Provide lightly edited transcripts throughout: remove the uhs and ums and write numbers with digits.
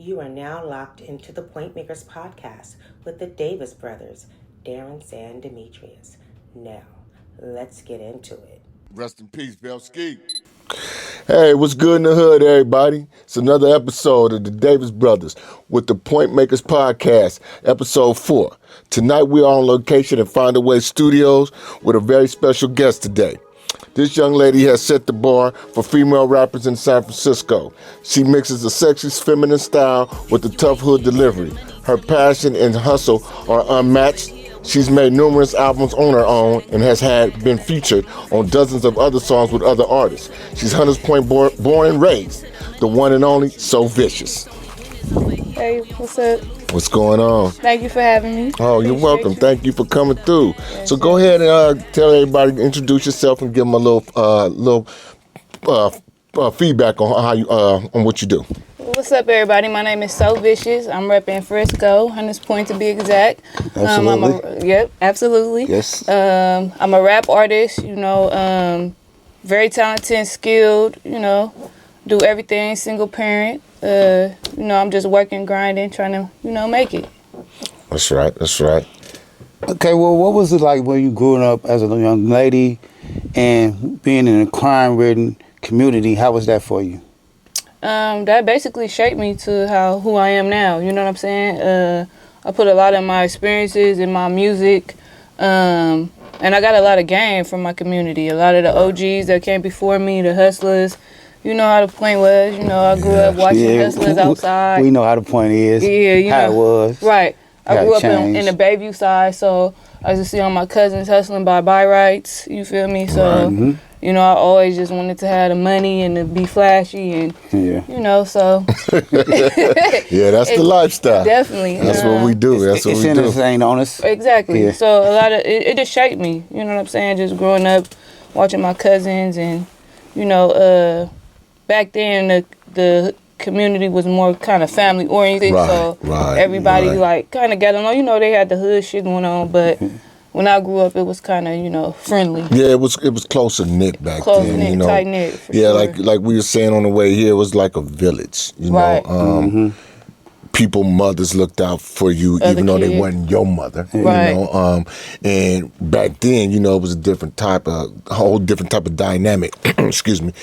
You are now locked into the Point Makers podcast with the Davis brothers, Darren, San, Demetrius. Now, let's get into it. Rest in peace, Velski. Hey, what's good in the hood, everybody? It's another episode of the Davis Brothers with the Point Makers Podcast, episode 4. Tonight we are on location at Find a Way Studios with a very special guest today. This young lady has set the bar for female rappers in San Francisco. She mixes a sexy, feminine style with a tough hood delivery. Her passion and hustle are unmatched. She's made numerous albums on her own and has been featured on dozens of other songs with other artists. She's Hunters Point born and raised, the one and only So Vicious. Hey, what's up? What's going on? Thank you for having me. Oh, you're welcome. You. Thank you for coming through. So go ahead and tell everybody, introduce yourself and give them a little feedback on how you on what you do. What's up, everybody? My name is So Vicious. I'm repping Frisco, Hunters Point to be exact. Absolutely. Absolutely. Yes. I'm a rap artist, very talented and skilled, do everything, single parent. I'm just working, grinding, trying to, make it. That's right. Okay, well, what was it like when you grew up as a young lady and being in a crime-ridden community? How was that for you? That basically shaped me to who I am now. You know what I'm saying? I put a lot of my experiences in my music, and I got a lot of game from my community. A lot of the OGs that came before me, the hustlers. You know how the point was. I grew up watching hustlers outside. We know how the point is. Yeah, how it was. Right. I grew up in the Bayview side, so I used to see all my cousins hustling by rights. You feel me? So. Right. I always just wanted to have the money and to be flashy and, so. Yeah, that's the lifestyle. Definitely. That's what we do. That's what we do. It's ain't on us. Exactly. Yeah. So a lot of, it just shaped me, you know what I'm saying? Just growing up, watching my cousins and, back then the community was more kind of family oriented. So everybody kind of got along. They had the hood shit going on, but... When I grew up, it was kind of, friendly. Yeah, it was closer knit back then. Tight knit. Sure. like we were saying on the way here, it was like a village. People, mothers looked out for you, even though they wasn't your mother. Right. And back then, it was a whole different type of dynamic. Excuse me,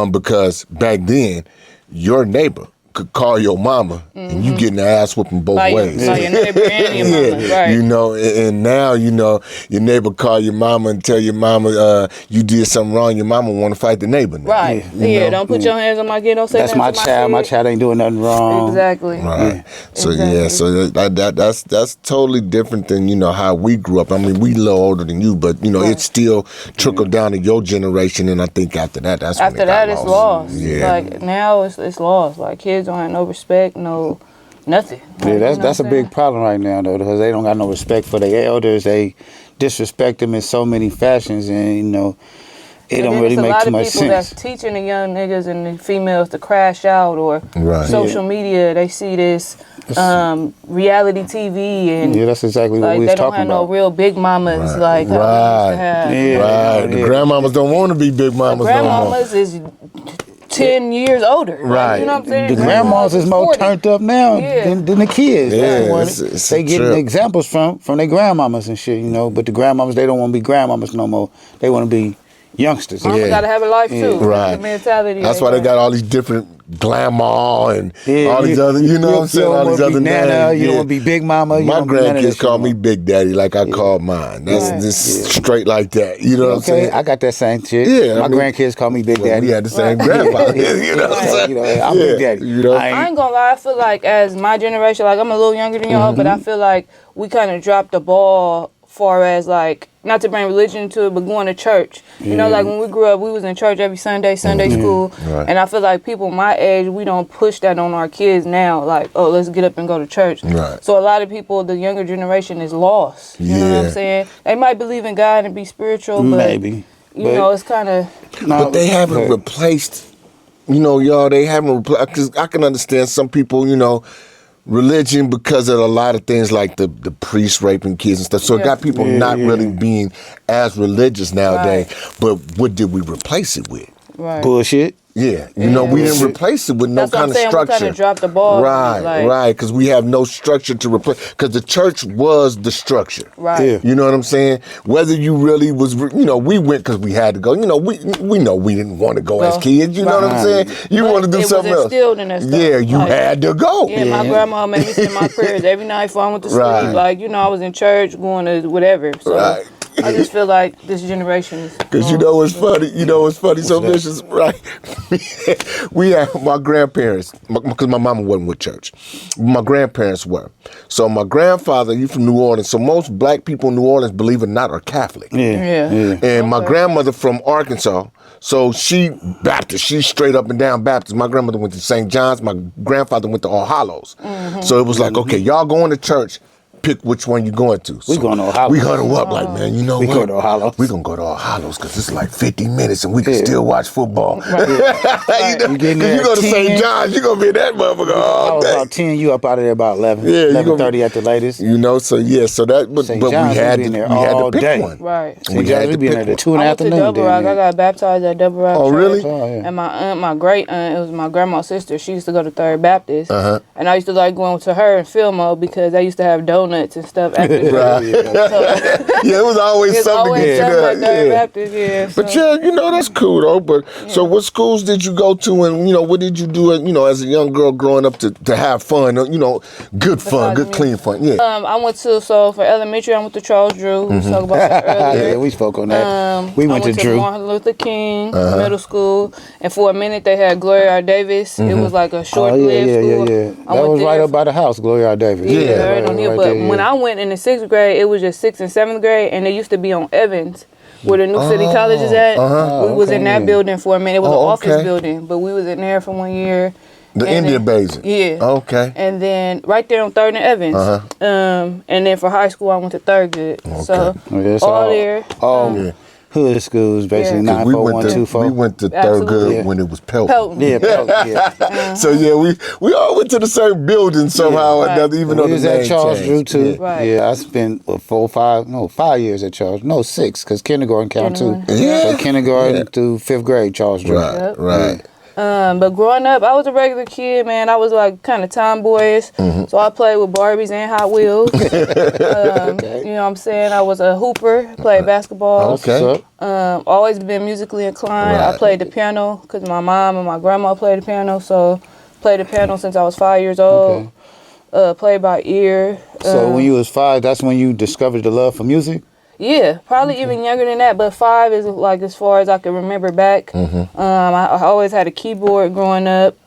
because back then, your neighbor could call your mama and you getting the ass whooping both ways. By your neighbor and your mama, right. And now, your neighbor call your mama and tell your mama you did something wrong, your mama want to fight the neighbor now. Right. Don't put your hands on my kid, don't say that's my child. My child ain't doing nothing wrong. Exactly. Right. Yeah. So that's totally different than, how we grew up. I mean, we a little older than you, but, it still trickled down to your generation, and I think after that, that's when it got it's lost. Yeah. Like, now it's lost. Like, kids don't have no respect, no nothing. Yeah, that's a big problem right now, though, because they don't got no respect for their elders. They disrespect them in so many fashions, and it don't really make too much sense. A lot of people that's teaching the young niggas and the females to crash out or social media. They see this reality TV and that's exactly what we was talking about. They don't have no real big mamas like how we used to have. The grandmamas don't want to be big mamas. The grandmamas is 10 years older. Right. You know what I'm saying? The grandmas is more 40. turned up now than the kids. Yeah, they getting examples from their grandmamas and shit, But the grandmamas, they don't want to be grandmamas no more. They want to be youngsters. Mama gotta have a life too. Right. The mentality. That's why they got all these different glamour and all these other, what I'm saying, all these other names. You don't want to be Big Mama. My grandkids call me Big Daddy like I called mine. That's just straight like that. You know what I'm saying? I got that same shit. Yeah. My grandkids call me Big Daddy. We had the same grandfather. You know what I'm saying? I'm Big Daddy. I ain't gonna lie, I feel like as my generation, like I'm a little younger than y'all, but I feel like we kind of dropped the ball far as like, not to bring religion into it, but going to church. Like when we grew up, we was in church every Sunday school. Right. And I feel like people my age, we don't push that on our kids now. Like, oh, let's get up and go to church. Right. So a lot of people, the younger generation is lost. You know what I'm saying? They might believe in God and be spiritual, but maybe. It's kind of... But they haven't replaced, y'all, they haven't replaced, because I can understand some people, religion because of a lot of things like the priest raping kids and stuff. So it got people not really being as religious nowadays. Right. But what did we replace it with? Right. Bullshit. Yeah, you know, we didn't replace it with no kind of structure. We kind of dropped the ball. Right, because we have no structure to replace. Because the church was the structure. Right. Yeah. You know what I'm saying? Whether you really was, you know, we went because we had to go. You know, we know we didn't want to go as kids. You know what I'm saying? You want to do something else. Instilled in us. Yeah, you had to go. Yeah, my grandma made me say my prayers every night before I went to sleep. Like, you know, I was in church going to whatever. So I just feel like this generation is. Because you know what's funny? You know what's funny? So vicious, right? We had my grandparents, because my mama wasn't with church. My grandparents were. So my grandfather, he's from New Orleans. So most black people in New Orleans, believe it or not, are Catholic. Yeah. And my grandmother from Arkansas. So she Baptist. She's straight up and down Baptist. My grandmother went to St. John's. My grandfather went to All Hallows. So it was like, okay, y'all going to church. Pick which one you going to. So we going to All Hallows. We huddle up like, man, you know we what? Go to All Hallows. We gonna go to All Hallows because it's like 50 minutes and we can still watch football. Right. You know, you go to St. John's, you gonna be in that motherfucker all day. About 10, you up out of there about 11. Yeah, 11:30 at the latest. You know, so that, but we had to pick one. Right. St. John's, we be in there at 2 in the afternoon. I went to Double Rock. I got baptized at Double Rock. Oh, really? And my aunt, my great aunt, it was my grandma's sister. She used to go to Third Baptist, and I used to like going to her in Fillmore because they used to have donuts and stuff after. Right. Yeah, it was always something to get you there. Baptist, But yeah, you know, that's cool though. But so what schools did you go to, and you know, what did you do, you know, as a young girl growing up to have fun, you know, good fun, good clean fun? Yeah. I went to, so for elementary, I went to Charles Drew. We talked about that earlier. Yeah, we spoke on that. We went to Drew. Martin Luther King Middle School, and for a minute they had Gloria R. Davis. It was like a short-lived school. That was right up by the house, Gloria R. Davis. Right on here. But when I went in the 6th grade, it was just 6th and 7th grade, and they used to be on Evans, where the new city college is at. We was in that building for a minute. It was an office building, but we was in there for 1 year. The Indian Basin. Yeah. Okay. And then right there on 3rd and Evans. And then for high school, I went to Thurgood. So all there. All hood schools, basically 94124. We went to Thurgood when it was Pelton. Yeah, Pelton. So yeah, we all went to the same building somehow or another, even though the name at Charles Drew too. Yeah, I spent 5 years at Charles. No, 6, because kindergarten count too. Yeah. So kindergarten through 5th grade, Charles Drew. Right. But growing up, I was a regular kid, man. I was like kind of tomboyish. So I played with Barbies and Hot Wheels. You know what I'm saying? I was a hooper, played basketball. Okay. Always been musically inclined. I played the piano because my mom and my grandma played the piano. So played the piano since I was 5 years old. Played by ear. So when you was 5, that's when you discovered the love for music? Yeah, probably even younger than that, but 5 is like as far as I can remember back. I always had a keyboard growing up.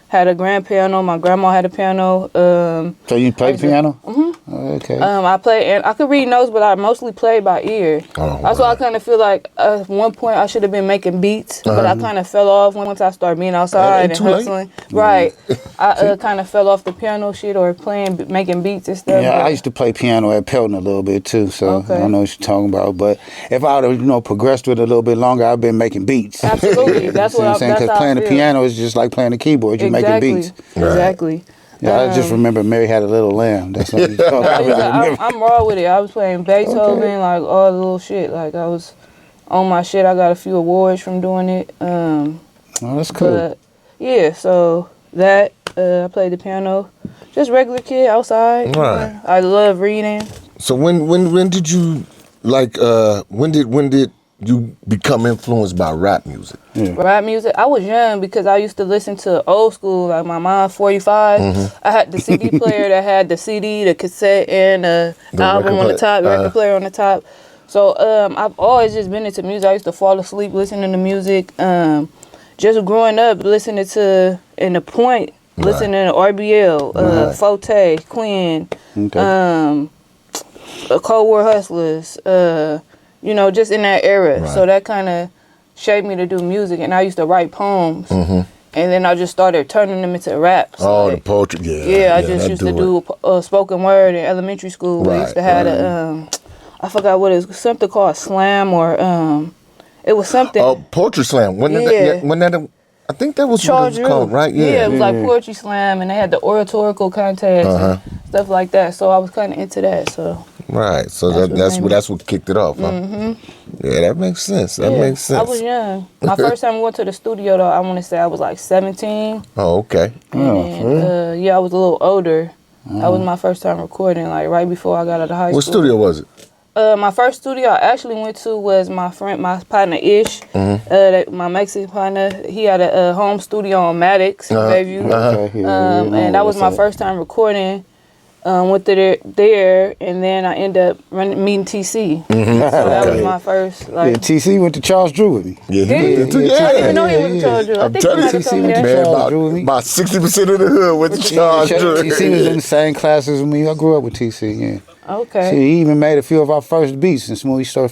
Had a grand piano. My grandma had a piano. So you played piano? Okay. I played, and I could read notes, but I mostly played by ear. That's why I kind of feel like at one point I should have been making beats, but I kind of fell off once I started being outside and hustling. Right. I kind of fell off the piano shit or making beats and stuff. Yeah, I used to play piano at Pelton a little bit too, so I know what you're talking about. But if I would have, progressed with it a little bit longer, I've been making beats. Absolutely. That's what I'm saying. Because playing the piano is just like playing the keyboard. You're making beats. Exactly. Yeah, I just remember Mary Had a Little Lamb. That's what I'm raw with it. I was playing Beethoven, like all the little shit. Like I was on my shit. I got a few awards from doing it. Oh, that's cool. But, yeah, so that I played the piano. Just regular kid outside. Right. I love reading. So when did you when did you become influenced by rap music? Rap music? I was young because I used to listen to old school, like my mom 45. I had the CD player that had the CD, the cassette, and the album on the top, the record player on the top. So I've always just been into music. I used to fall asleep listening to music. Just growing up listening to, in the point, listening to RBL, Forte, Quinn, Cold War Hustlers, just in that era. So that kind of shaped me to do music. And I used to write poems. And then I just started turning them into rap. So the poetry, Yeah, I just used to do spoken word in elementary school. We used to have I forgot what it was, something called slam or, it was something. Oh, poetry slam. I think that was what it was called, right? Yeah, it was like poetry slam, and they had the oratorical contest and stuff like that. So I was kind of into that. So Right. So that's what kicked it off, huh? Mm-hmm. Yeah, that makes sense. That makes sense. I was young. My first time I went to the studio, though, I want to say I was like 17. Oh, okay. And, I was a little older. That was my first time recording, like right before I got out of high school. What studio was it? My first studio I actually went to was my partner Ish, my Mexican partner. He had a home studio on Maddox, Bayview, and that was my first time recording. Went there, and then I ended up meeting TC. So that was my first. Like, TC went to Charles Drew with me. Yeah, I didn't even know he went to Charles Drew. I think he might have told me that. About 60% of the hood went to Charles Drew. TC was in the same classes with me. I grew up with TC. Yeah. Okay. See, he even made a few of our first beats since when we first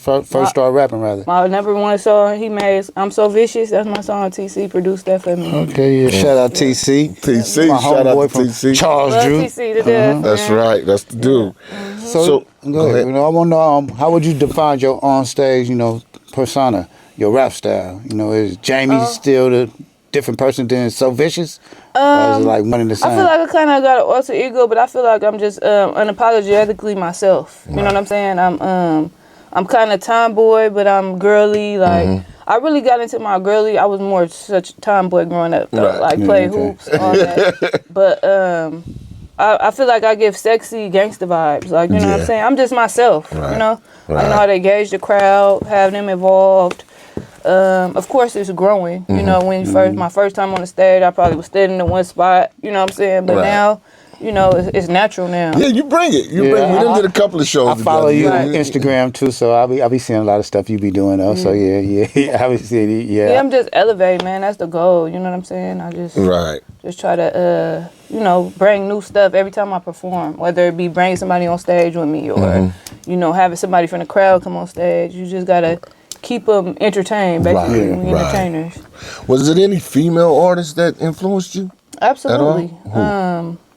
started rapping, rather. My number one song he made, I'm So Vicious. That's my song. TC produced that for me. Okay, yeah. Shout out TC. TC, my shout out homeboy to from TC. Charles Love Drew. TC to death. That's right. That's the dude. So go ahead. You know, I want to know how would you define your on stage, persona, your rap style? Is Jamie still the different person than So Vicious? Or is it like one and the same? I feel like I kind of got an alter ego, but I feel like I'm just unapologetically myself. You know what I'm saying? I'm kind of tomboy, but I'm girly. Like I really got into my girly. I was more such a tomboy growing up, though. Like play hoops, all that. But I feel like I give sexy gangster vibes. Like you know what I'm saying? I'm just myself. You know, I know how to engage the crowd, have them involved. Of course, it's growing. You know, my first time on the stage, I probably was standing in one spot. You know what I'm saying? But now, it's natural now. Yeah, you bring it. We done did a couple of shows. I follow you on Instagram too, so I be seeing a lot of stuff you be doing though. So yeah, I be seeing it. Yeah. Yeah, I'm just elevating, man. That's the goal. You know what I'm saying? I just just try to bring new stuff every time I perform. Whether it be bringing somebody on stage with me or having somebody from the crowd come on stage. You just gotta keep them entertained, basically. We entertainers. Was it any female artists that influenced you? Absolutely.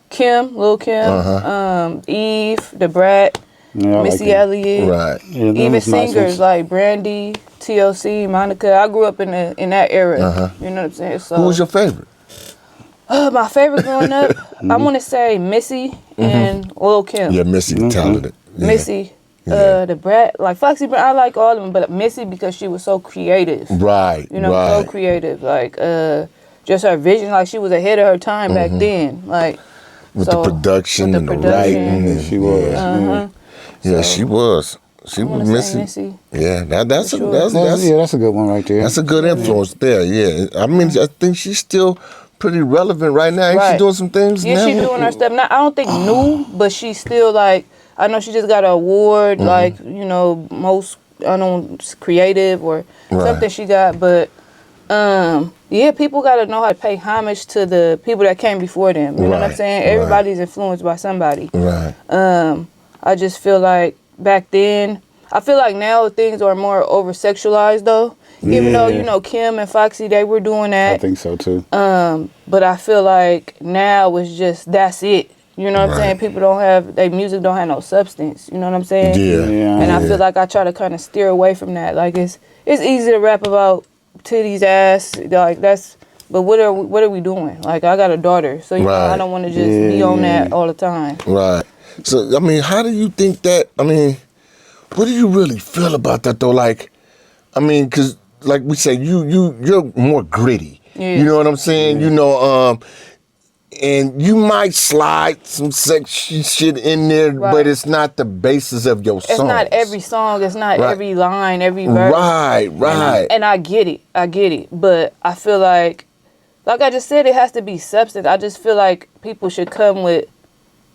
Kim, Lil Kim, Eve, The Brat, Missy Elliott, even singers like Brandy, TLC, Monica. I grew up in that era. You know what I'm saying? So, who was your favorite? My favorite growing up, I want to say Missy and Lil Kim. Yeah, Missy talented. Yeah. Missy. The Brat, like Foxy Brown, I like all of them, but Missy because she was so creative. So creative. Like, just her vision, like she was ahead of her time back then. Like, with the production and the writing. She was. Yeah, she was. She was Missy. Yeah, that's a good one right there. That's a good influence there. Yeah, I mean, I think she's still pretty relevant right now. Ain't she doing some things now? Yeah, she's doing her stuff. Now, I don't think new, but she's still like. I know she just got an award, like, most, creative or something she got. But, people got to know how to pay homage to the people that came before them. You know what I'm saying? Everybody's influenced by somebody. I just feel like back then, I feel like now things are more over-sexualized, though. Even though, Kim and Foxy, they were doing that. I think so, too. But I feel like now it's just, that's it. You know what I'm saying? People their music don't have no substance. You know what I'm saying? Yeah. And I feel like I try to kind of steer away from that. Like it's easy to rap about titties, ass, like that's. But what are we doing? Like I got a daughter, so I don't want to just be on that all the time. Right. So I mean, how do you think that? I mean, what do you really feel about that though? Like, I mean, because like we say, you're more gritty. Yeah. You know what I'm saying? And you might slide some sexy shit in there, but it's not the basis of your song. It's not every song. It's not every line, every verse. Right. And I get it. But I feel like I just said, it has to be substance. I just feel like people should come with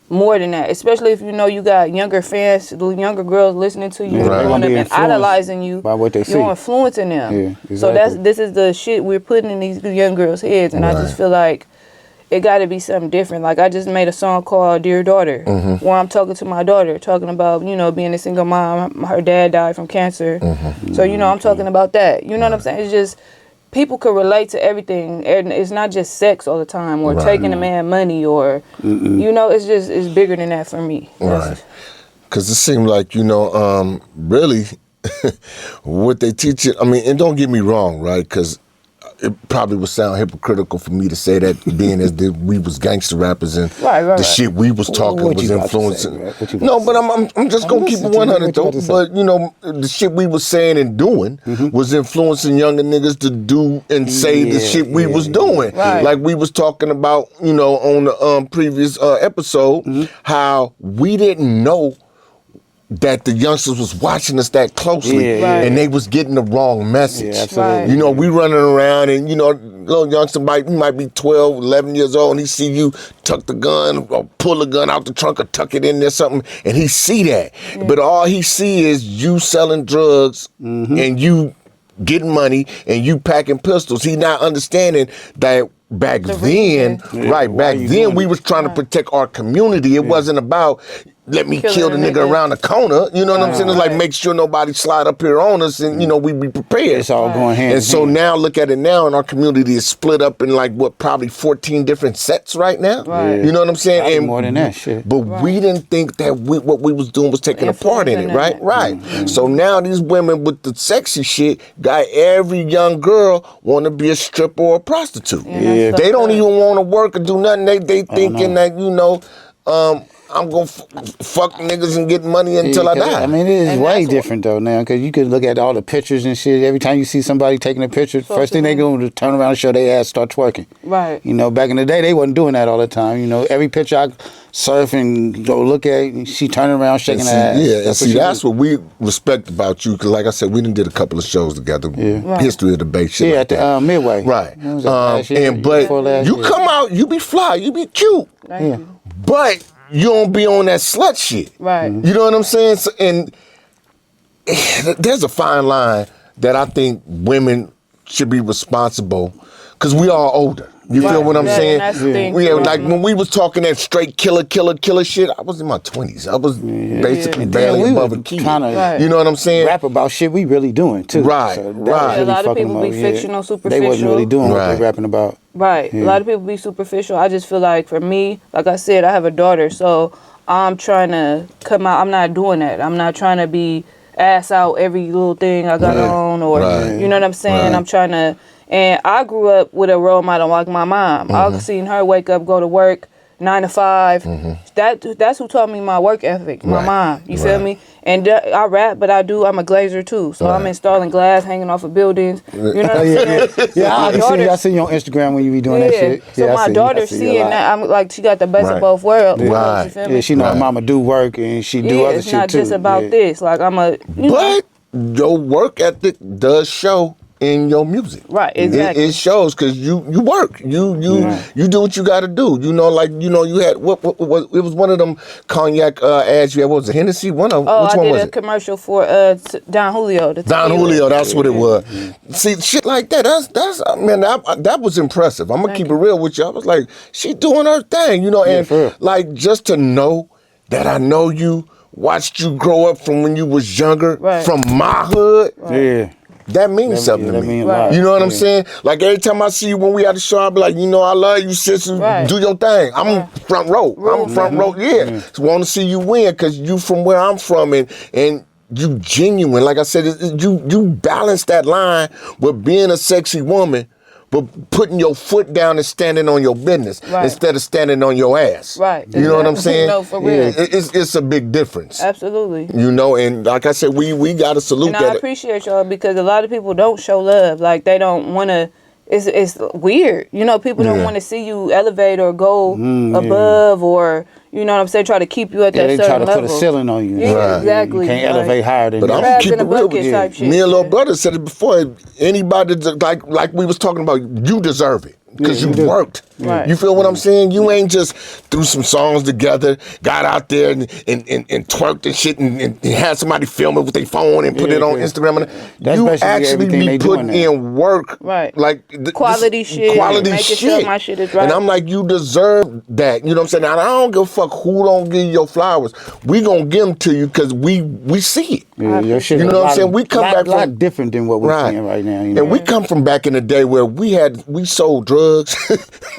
more than that, especially if you got younger fans, younger girls listening to you, and idolizing you by what they see. You're influencing them. Yeah, exactly. So this is the shit we're putting in these young girls' heads, and I just feel like it got to be something different. Like I just made a song called "Dear Daughter," where I'm talking to my daughter, talking about being a single mom. Her dad died from cancer, so I'm talking about that. You know what I'm saying? It's just people could relate to everything, and it's not just sex all the time, or taking a man money, or it's bigger than that for me. Right. Because it seemed like really what they teach it. I mean, and don't get me wrong, right? Because it probably would sound hypocritical for me to say that, being as we was gangster rappers and the shit we was talking was influencing. No, but I'm just gonna keep it 100 though. But you know, the shit we was saying and doing was influencing younger niggas to do and say the shit we was doing. Like we was talking about, you know, on the previous episode, how we didn't know that the youngsters was watching us that closely and they was getting the wrong message. You know, we running around and, you know, little youngster might be 12, 11 years old and he see you tuck the gun or pull the gun out the trunk or tuck it in there something and he see that. But all he see is you selling drugs and you getting money and you packing pistols. He not understanding that back then, back then we was trying to protect our community. It wasn't about let me kill the nigga around the corner. You know what I'm saying? It's like make sure nobody slide up here on us and, you know, we be prepared. It's all going hand in hand. And so now look at it now and our community is split up in like what, probably 14 different sets right now? You know what I'm saying? Probably and more than that shit. But we didn't think that what we was doing was taking a part in it, right? So now these women with the sexy shit got every young girl want to be a stripper or a prostitute. They don't even want to work or do nothing. They thinking that, you know, I'm going to fuck niggas and get money until I die. I mean, it is way different, though, now, because you can look at all the pictures and shit. Every time you see somebody taking a picture, first thing they do is turn around and show their ass, start twerking. You know, back in the day, they wasn't doing that all the time. You know, every picture I surf and go look at, she turning around, shaking her ass. Yeah, that's what we respect about you, because like I said, we done did a couple of shows together, history of debate, shit like at the Midway. But you come out, you be fly, you be cute. But you don't be on that slut shit. You know what I'm saying? So, and there's a fine line that I think women should be responsible, because we are older. You feel what I'm saying? Like when we was talking that straight killer shit, I was in my 20s. I was basically barely above a kid. You know what I'm saying? Rap about shit we really doing too. A lot of people be fictional, superficial. They wasn't really doing what they rapping about. A lot of people be superficial. I just feel like for me, like I said, I have a daughter, so I'm trying to come out. I'm not doing that. I'm not trying to be ass out every little thing I got on, or you know what I'm saying? I'm trying to. And I grew up with a role model like my mom. I've seen her wake up, go to work, 9 to 5. That's who taught me my work ethic, my mom. You feel me? And I rap, but I'm a glazer too. So I'm installing glass, hanging off of buildings. You know what I'm saying? I see you on Instagram when you be doing that shit. So my daughter seeing that, I'm like, she got the best of both worlds. You feel me? She know her mama do work and she do other shit too. It's not just about this. Like But your work ethic does show in your music. Exactly. It shows, because you work. You do what you got to do. You know, like, you know, you had, what was, it was one of them cognac ads you had, what was it, Hennessy? Which one was it? I did a commercial for Don Julio. Don Julio, that's what it was. See, shit like that, that was impressive. I'm going to keep it real with you. I was like, she doing her thing, you know, and like, just to know that I know you, watched you grow up from when you was younger, from my hood. That means something to me. You know what I'm saying? Like every time I see you when we at the show, I be like, you know, I love you, sister. Do your thing. I'm front row. I'm front row. So want to see you win, because you from where I'm from, and you genuine. Like I said, you balance that line with being a sexy woman, but putting your foot down and standing on your business instead of standing on your ass. You know what I'm saying? No, for real. It's a big difference. Absolutely. You know, and like I said, we got to salute that. And I appreciate y'all, because a lot of people don't show love. Like, they don't want to. It's weird. You know, people don't want to see you elevate or go above, or, you know what I'm saying, try to keep you at that certain level. They try to put a ceiling on you. Exactly. You can't elevate higher than that. But I'm going to keep it real with you. Me and little brother said it before. Anybody, like we was talking about, you deserve it. Because you worked. You feel what I'm saying? You ain't just threw some songs together, got out there and twerked and shit, and had somebody film it with their phone and put it on Instagram. You actually be putting in work. Like quality shit. Quality making shit. Sure my shit is right. And I'm like, you deserve that. You know what I'm saying? Now, I don't give a fuck fuck who don't give you your flowers. We gonna give them to you because we see it. Yeah, your shit you know what I'm saying? We come back a lot different than what we're seeing right now. You know? And we come from back in the day where we sold drugs.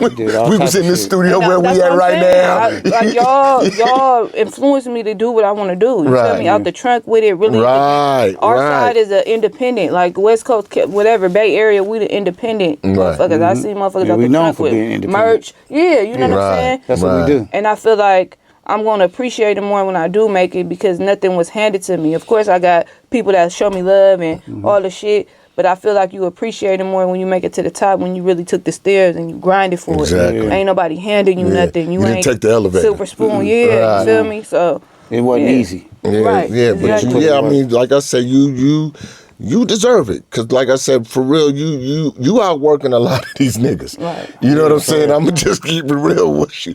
we was in the studio where we at right now. Y'all influenced me to do what I want to do. You feel me? Out the trunk with it, really. Our side is an independent, like West Coast, whatever, Bay Area. We the independent motherfuckers. I see motherfuckers out the trunk with merch. Yeah, you know what I'm saying? That's what we do. And I feel like I'm going to appreciate it more when I do make it because nothing was handed to me. Of course, I got people that show me love and all the shit, but I feel like you appreciate it more when you make it to the top, when you really took the stairs and you grinded for it. Ain't nobody handing you nothing. You ain't didn't take the elevator. Silver spoon. You feel me? So it wasn't easy. But I mean, like I said, you deserve it, cause like I said, for real, you outworking a lot of these niggas. Right. You know what I'm saying? I'm gonna just keep it real with you.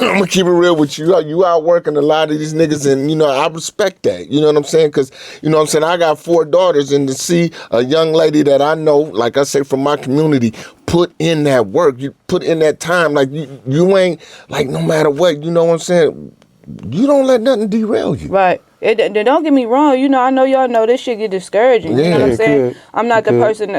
I'm gonna keep it real with you. You outworking a lot of these niggas, and I respect that. You know what I'm saying? Cause you know what I'm saying. I got 4 daughters, and to see a young lady that I know, like I say, from my community, put in that work, you put in that time, like you ain't like no matter what. You know what I'm saying? You don't let nothing derail you. Right. Don't get me wrong. I know y'all know this shit get discouraging. You know what I'm saying? I'm not the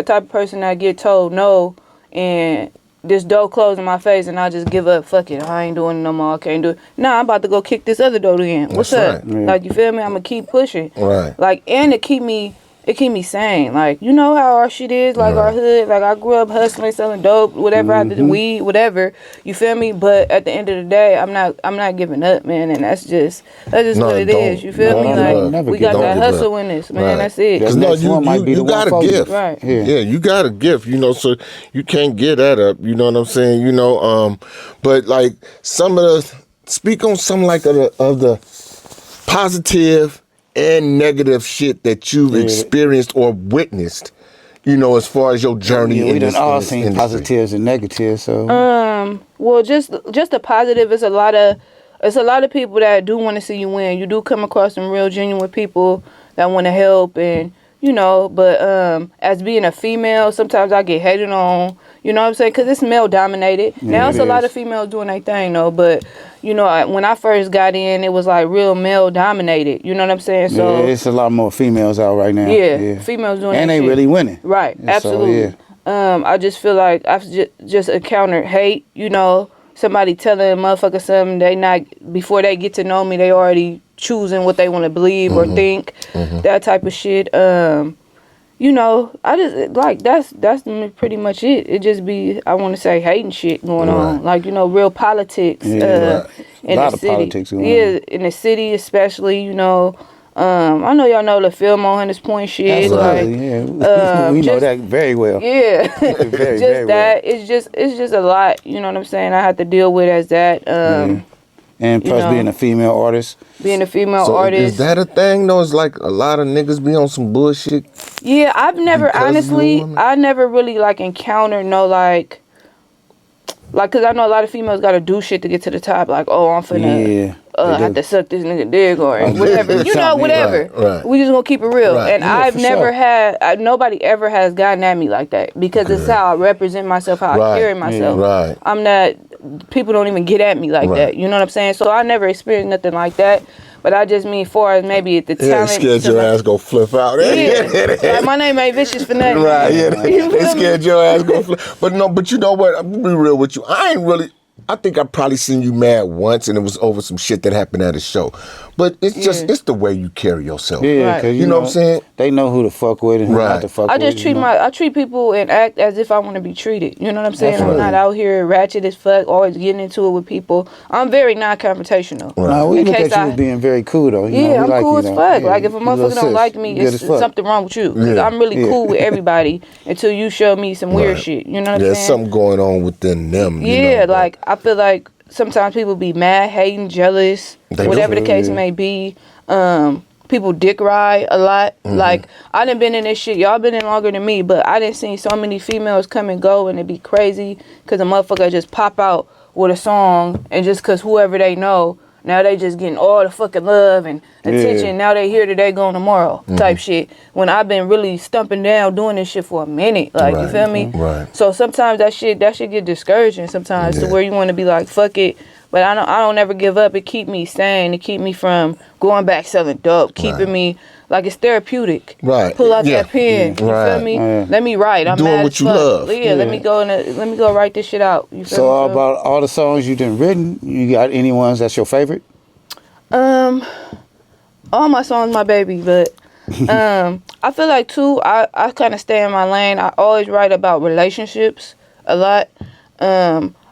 type of person that get told no and this door closed in my face and I just give up. Fuck it. I ain't doing it no more. I can't do it. Nah, I'm about to go kick this other door in. What's up? Right. Like, you feel me? I'm going to keep pushing. Right. Like, and it keep me sane. Like, you know how our shit is, like our hood. Like, I grew up hustling, selling dope, whatever I did, weed, whatever. You feel me? But at the end of the day, I'm not giving up, man. And that's just what it is. You feel me? Like, we got that hustle in this, man. That's it. Because you got a gift. Right. Yeah, you got a gift, so you can't get that up. You know what I'm saying? But like speak on some like of the positive and negative shit that you've experienced or witnessed, as far as your journey. We done all seen positives and negatives. So, well, just the positive is a lot of people that do want to see you win. You do come across some real genuine people that want to help, and but as being a female, sometimes I get hated on. You know what I'm saying? Because it's male dominated. Now it's a lot of females doing their thing though, but. When I first got in, it was like real male dominated. You know what I'm saying? So it's a lot more females out right now. Yeah. Females doing and they shit. really winning. Right, absolutely. So, I just feel like I've just encountered hate. Somebody telling a motherfucker something they not before they get to know me, they already choosing what they want to believe or think. That type of shit. I just like that's pretty much it. It just be I want to say hating shit going on, like real politics in the city. Politics going on. In the city especially. I know y'all know the Fillmore Hunters Point shit. Like, we know that very well. Yeah, very, just very that. Well. It's just a lot. You know what I'm saying? I have to deal with as that. And plus being a female artist. Being a female artist. Is that a thing though? It's like a lot of niggas be on some bullshit. Yeah, I've never I never really like encountered no like cause I know a lot of females gotta do shit to get to the top. Like, oh, I'm finna have to suck this nigga dick or whatever. Whatever. Right. We just gonna keep it real. Right. And I've never had nobody ever has gotten at me like that because it's how I represent myself, how I carry myself. Right. I'm not. People don't even get at me like that. You know what I'm saying? So I never experienced nothing like that. But I just mean far as maybe the talent. Scared your ass go flip out. Like, my name ain't Vicious for nothing. Right, they scared your ass go flip. But you know what? I'm gonna be real with you. I think I probably seen you mad once and it was over some shit that happened at a show. But it's just, it's the way you carry yourself. Yeah, cause you know what I'm saying? They know who to fuck with and who not to fuck with. I treat people and act as if I want to be treated. You know what I'm saying? I'm not out here ratchet as fuck, always getting into it with people. I'm very non-confrontational. Right. No, we look at you as being very cool though. I'm cool as fuck. Like if a motherfucker don't like me, it's something wrong with you. I'm really cool with everybody until you show me some weird shit. You know what I'm saying? There's something going on within them. Like I feel like sometimes people be mad, hating, jealous, whatever the case may be. People dick ride a lot. Like I done been in this shit. Y'all been in longer than me, but I done seen so many females come and go, and it be crazy because a motherfucker just pop out with a song, and just because whoever they know, now they just getting all the fucking love and attention. Now they here today, gone tomorrow type shit. When I've been really stumping down doing this shit for a minute, like you feel me? Right. So sometimes that shit get discouraging sometimes to where you want to be like fuck it. But I don't ever give up. It keep me sane. It keep me from going back selling dope. Keeping me like it's therapeutic. Right. Pull out that pen. You feel me? Let me write. I'm doing mad what as you fuck. love. Let me go write this shit out. You feel So me? about all the songs you done written, you got any ones that's your favorite? All my songs my baby, but I feel like too I kind of stay in my lane. I always write about relationships a lot.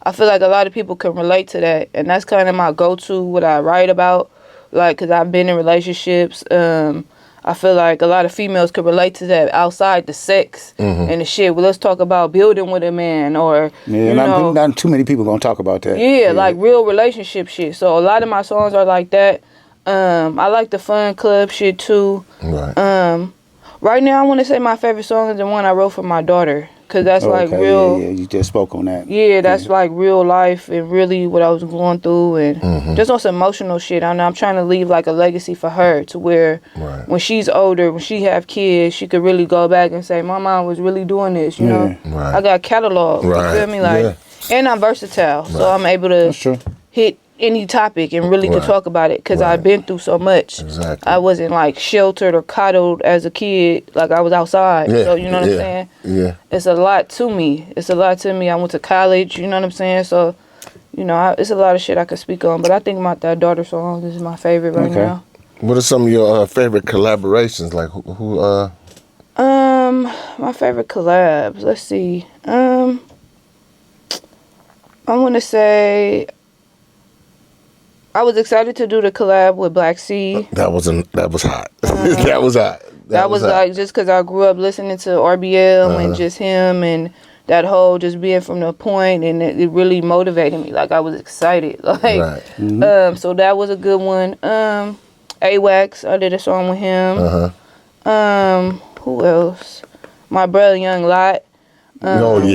I feel like a lot of people can relate to that, and that's kind of my go-to, what I write about, like, because I've been in relationships. I feel like a lot of females could relate to that outside the sex and the shit. Well, let's talk about building with a man, or not too many people gonna talk about that. Yeah, like real relationship shit. So a lot of my songs are like that. I like the fun club shit too. Right. Right now, I want to say my favorite song is the one I wrote for my daughter, cause that's like real. Yeah, you just spoke on that. Yeah, that's like real life and really what I was going through, and just on some emotional shit. I know I'm trying to leave like a legacy for her, to where when she's older, when she have kids, she could really go back and say, "My mom was really doing this." You know, I got catalog. You feel me? Like, and I'm versatile, so I'm able to hit any topic and really could talk about it, because I've been through so much. Exactly. I wasn't like sheltered or coddled as a kid, like I was outside. So you know what I'm saying? Yeah. It's a lot to me. I went to college, you know what I'm saying? So, it's a lot of shit I could speak on, but I think that daughter song is my favorite right now. What are some of your favorite collaborations? Like who My favorite collabs, let's see. I want to say I was excited to do the collab with Black Sea. That was hot. That was hot. That was like, just because I grew up listening to RBL and just him, and that whole just being from the point, and it really motivated me. Like, I was excited. Like, so that was a good one. AWAX, I did a song with him. Who else? My brother Young Lot. Lot. I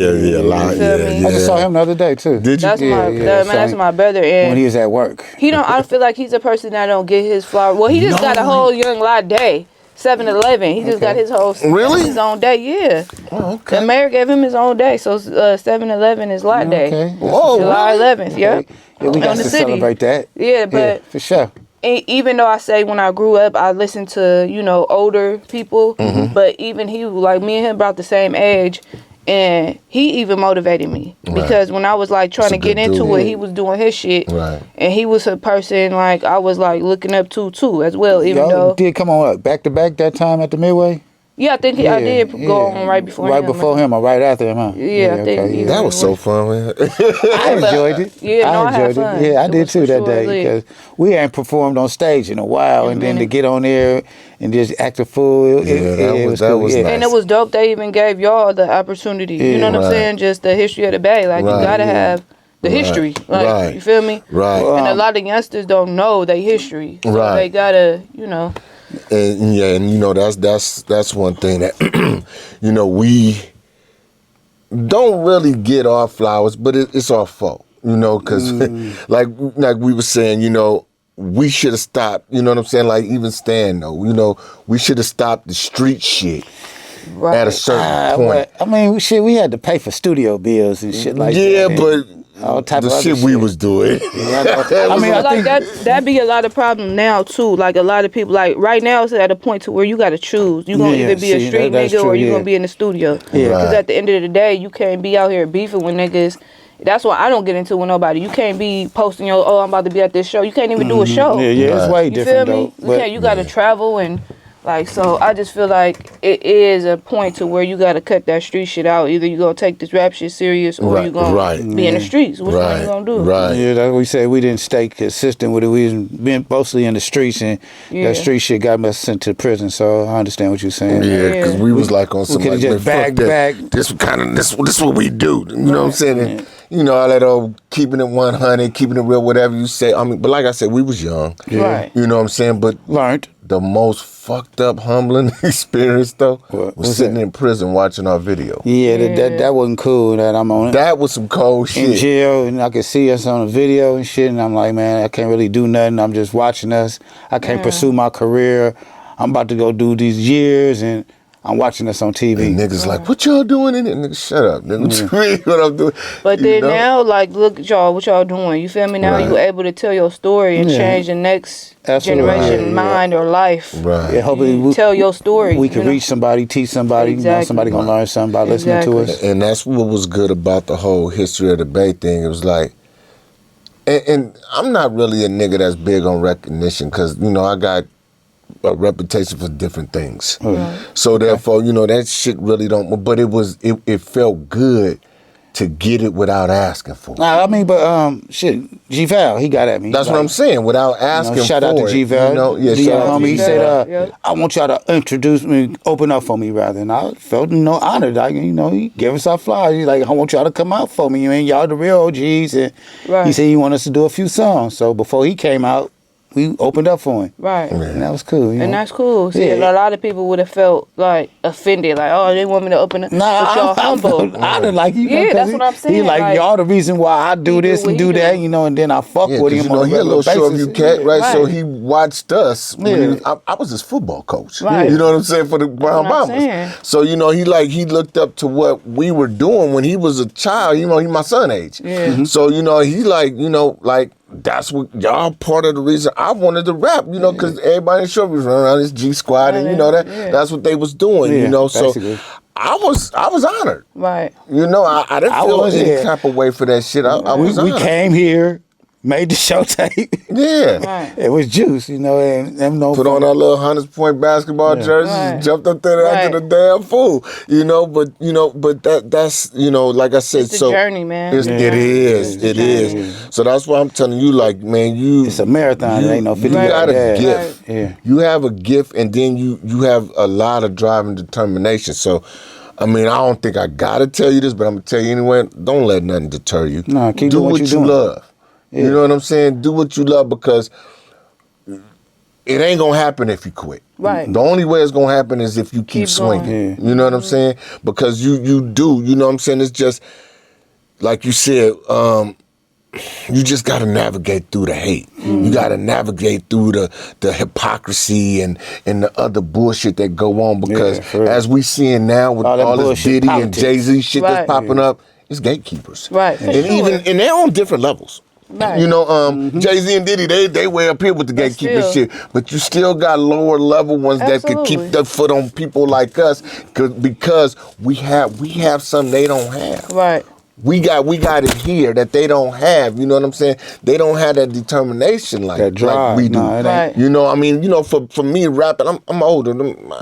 just saw him the other day too. Did you? That's my brother. And when he was at work. I feel like he's a person that don't get his flower. Well, he just got a whole Young Lot day. 7-Eleven. He just got his whole his own day. Yeah. Oh, okay. The mayor gave him his own day, so 7-Eleven is Lot Day. Okay. Whoa, July 11th. Yeah. Yeah, we got to celebrate that. Yeah, but for sure. Even though I say when I grew up, I listened to older people, but even he, like, me and him about the same age. And he even motivated me because when I was like trying to get into it, he was doing his shit. Right. And he was a person like I was like looking up to too as well. Even though did come on back to back that time at the Midway. Yeah, I think I did go on right before him. Right before him or right after him, huh? Yeah, I think that was so fun, man. I enjoyed it. Yeah, I enjoyed it. Fun. Yeah, I did too that day because we hadn't performed on stage in a while, and then to get on there and just act a fool, it was cool. Nice. And it was dope. They even gave y'all the opportunity. You know what I'm saying? Just the history of the Bay. Like you gotta have the history. Like you feel me? Right. And a lot of youngsters don't know their history. So they gotta, And that's one thing that we don't really get our flowers, but it's our fault, because like we were saying, we should have stopped. You know what I'm saying? Like even Stan, though, we should have stopped the street shit at a certain point. I mean, we had to pay for studio bills and shit like that. Yeah, but all type the of shit we was doing. I mean, I think that be a lot of problem now too. Like a lot of people, like right now, it's at a point to where you got to choose. You gonna either be a street nigga or you gonna be in the studio. Because at the end of the day, you can't be out here beefing with niggas. That's why I don't get into it with nobody. You can't be posting I'm about to be at this show. You can't even do a show. Yeah, it's way different though. You got to travel and. Like, so I just feel like it is a point to where you got to cut that street shit out. Either you going to take this rap shit serious or you going to be in the streets. Which one you going to do? Right. Yeah, that's what we said. We didn't stay consistent with it. We was been mostly in the streets, and that street shit got us sent to prison. So I understand what you're saying. Yeah, because we was like on some like, just back. This what we do. You know what I'm saying? And, all that old keeping it 100, keeping it real, whatever you say. I mean, but like I said, we was young. Right. You know what I'm saying? But learned. The most fucked up, humbling experience, though, was sitting in prison watching our video. Yeah, that wasn't cool that I'm on it. That was some cold shit. In jail, and I could see us on the video and shit, and I'm like, man, I can't really do nothing. I'm just watching us. I can't pursue my career. I'm about to go do these years, and I'm watching this on TV. And niggas like, what y'all doing in it? Nigga, shut up. Nigga, read what I'm doing. But then now, like, look at y'all, what y'all doing. You feel me? Now you able to tell your story and change the next generation mind or life. Right. Yeah, hopefully tell your story. We can reach somebody, teach somebody. Exactly. You know, somebody gonna learn something by listening to us. And that's what was good about the whole history of the Bay thing. It was like, and I'm not really a nigga that's big on recognition because, you know, I got a reputation for different things. So therefore, you know, that shit really don't, but it felt good to get it without asking for it. I mean, but shit, G-Val, he got at me. That's what I'm saying, without asking for it. Shout out to G-Val. You know? Shout out to He G-Val. said, I want y'all to introduce me, open up for me rather. And I felt, honored. He gave us our flowers. He's like, I want y'all to come out for me. Y'all the real OGs. And he said he wanted us to do a few songs. So before he came out, we opened up for him. Right. And that was cool. And that's cool. See, a lot of people would have felt like offended, like, oh, they want me to open up. Nah, but y'all humble. I didn't like you. Yeah, that's what I'm saying. He like, y'all the reason why I do this and do that, and then I fuck with him on a regular basis. He a little short of you, cat, right? So he watched us. When I was his football coach. Right. You know what I'm saying? For the Brown Bombers. So, he looked up to what we were doing when he was a child. He my son age. Yeah. So, he like, that's what y'all part of the reason I wanted to rap, because everybody in the show was running around this G Squad, and that's what they was doing, So basically. I was honored, right? I didn't feel any type of way for that shit. I was honored. We came here, made the show tape. Right. It was juice, and put on our little Hunters Point basketball jerseys, jumped up there after the damn fool, but that's like I said, it's a journey, man. It is. So that's why I'm telling you, like, man, it's a marathon. It ain't no 50. You got a gift. Right. Yeah. You have a gift, and then you have a lot of drive and determination. So, I mean, I don't think I gotta tell you this, but I'm gonna tell you anyway. Don't let nothing deter you. No, keep do doing what you love. Yeah. You know what I'm saying? Do what you love, because it ain't gonna happen if you quit. Right. The only way it's gonna happen is if you keep swinging. You know what I'm saying? Because you do. You know what I'm saying? It's just like you said. You just got to navigate through the hate. You got to navigate through the hypocrisy and the other bullshit that go on, because as we seeing now with all this Diddy politics and Jay-Z shit that's popping up, it's gatekeepers. Right. And they're on different levels. Right. Jay-Z and Diddy, they way up here with the gatekeeper shit, but you still got lower level ones that could keep their foot on people like us, because we have something they don't have. Right. We got it here that they don't have. You know what I'm saying? They don't have that determination like we do. Right. For me, rapping, I'm older.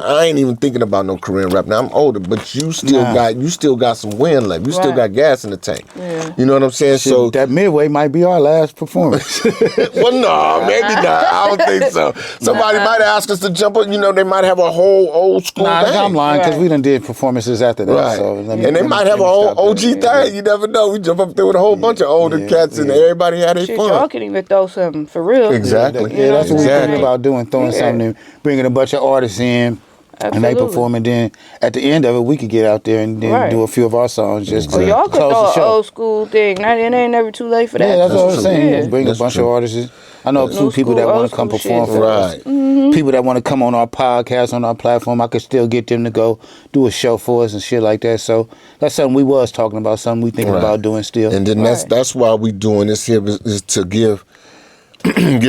I ain't even thinking about no career in rap now. I'm older, but you still got some wind left. You still got gas in the tank. Yeah. You know what I'm saying? Shit, so that Midway might be our last performance. Well, no, maybe not. I don't think so. Somebody might ask us to jump up. They might have a whole old school thing. I'm lying, because we done did performances after that. Right. So and they might have a whole OG thing. You never know. We jump up there with a whole bunch of older cats, and everybody had their fun. Y'all can even throw something for real. Exactly. That's what we're thinking about doing, throwing something, bringing a bunch of artists in. Absolutely. And they perform, and then at the end of it, we could get out there and then do a few of our songs just to y'all could close throw the an old school thing. It ain't never too late for that. Yeah, that's what I'm saying. Yeah. Bring a bunch of artists. I know a few people that want to come perform for us. People that want to come on our podcast, on our platform, I could still get them to go do a show for us and shit like that. So that's something we was talking about, something we thinking about doing still. And then that's why we doing this here, is to give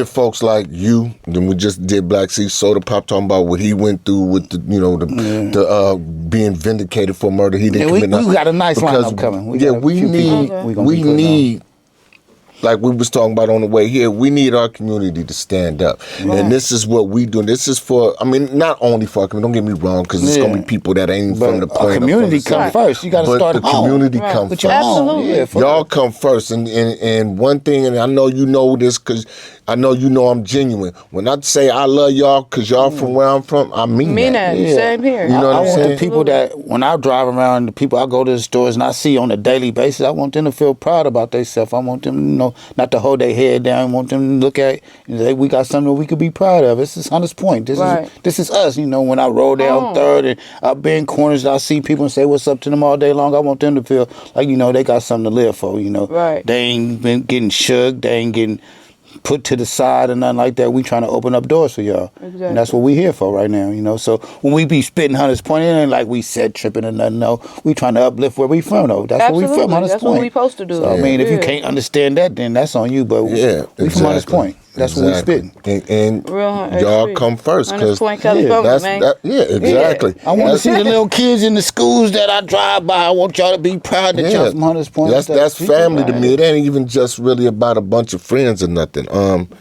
folks like you. Then we just did Black Sea Soda Pop talking about what he went through with the being vindicated for murder. He didn't commit. We got a nice lineup coming. We need. Like we was talking about on the way here, we need our community to stand up. Right. And this is what we do. This is for, not only for our community, don't get me wrong, because it's going to be people that ain't from the point. Community come first. You got to start the community come first. Absolutely. Yeah, y'all come first. And one thing, and I know you know this, because I know you know I'm genuine. When I say I love y'all because y'all from where I'm from, I mean that. Yeah. Same here. You know what I'm saying? I want the people that, when I drive around, the people I go to the stores and I see on a daily basis, I want them to feel proud about themselves. I want them, not to hold their head down. I want them to look at it and say, we got something that we could be proud of. This is Hunter's Point. This is us. When I roll down 3rd and I bend corners, I see people and say what's up to them all day long. I want them to feel like, they got something to live for, Right. They ain't been getting shook. They ain't getting put to the side or nothing like that. We trying to open up doors for y'all. Exactly. And that's what we here for right now, you know. So when we be spitting Hunters Point, it ain't like we said tripping or nothing. No, we trying to uplift where we from, though. That's Absolutely. where we from, Hunters That's Point. what we supposed to do. So, I mean, if you can't understand that, then that's on you. But we from Hunters Point. That's what we spitting. And Real y'all come first. Hunters Point, California, man. Exactly. I want to see the little kids in the schools that I drive by. I want y'all to be proud that y'all from Hunters Point. That's family to me. It ain't even just really about a bunch of friends or nothing.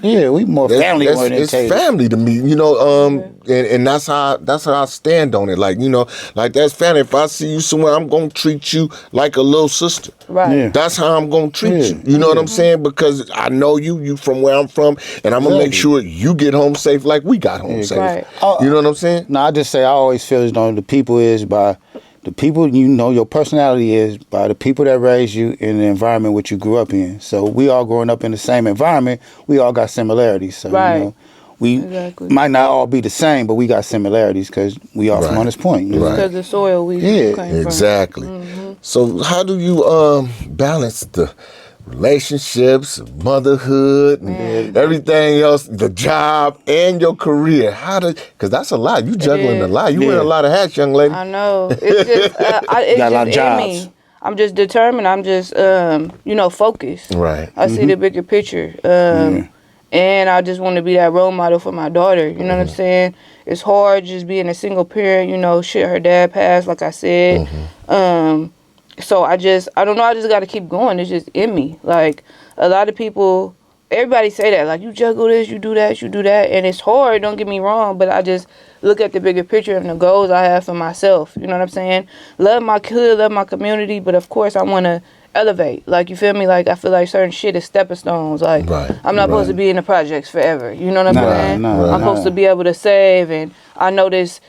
We more family oriented. It's family to me, you know. And that's how I stand on it. Like, you know, like that's family. If I see you somewhere, I'm gonna treat you like a little sister. Right. Yeah. That's how I'm gonna treat you. You know what I'm saying? Because I know you from where I'm from, and I'm gonna make sure you get home safe like we got home safe. Right. You know what I'm saying? No, I just say I always feel as though the people is by the people, you know, your personality is by the people that raised you in the environment which you grew up in. So we all growing up in the same environment, we all got similarities. So, you know, we might not all be the same, but we got similarities because we all from Hunters Point. You know? Because the soil we came from. Exactly. So how do you balance the relationships, motherhood, and everything else, the job, and your career? Because that's a lot. You juggling a lot. You wear a lot of hats, young lady. I know. It's just, it's got a lot of just in jobs. me. I'm just determined. I'm just, focused. Right. I see the bigger picture. And I just want to be that role model for my daughter. You know what I'm saying? It's hard just being a single parent. You know, her dad passed, like I said. So I don't know. I just got to keep going. It's just in me. Like, a lot of people, everybody say that. Like, you juggle this, you do that. And it's hard, don't get me wrong. But I just look at the bigger picture and the goals I have for myself. You know what I'm saying? Love my hood, love my community. But, of course, I want to elevate. Like, you feel me? Like, I feel like certain shit is stepping stones. Like, I'm not supposed to be in the projects forever. You know what I'm saying? I'm supposed to be able to save. And I know this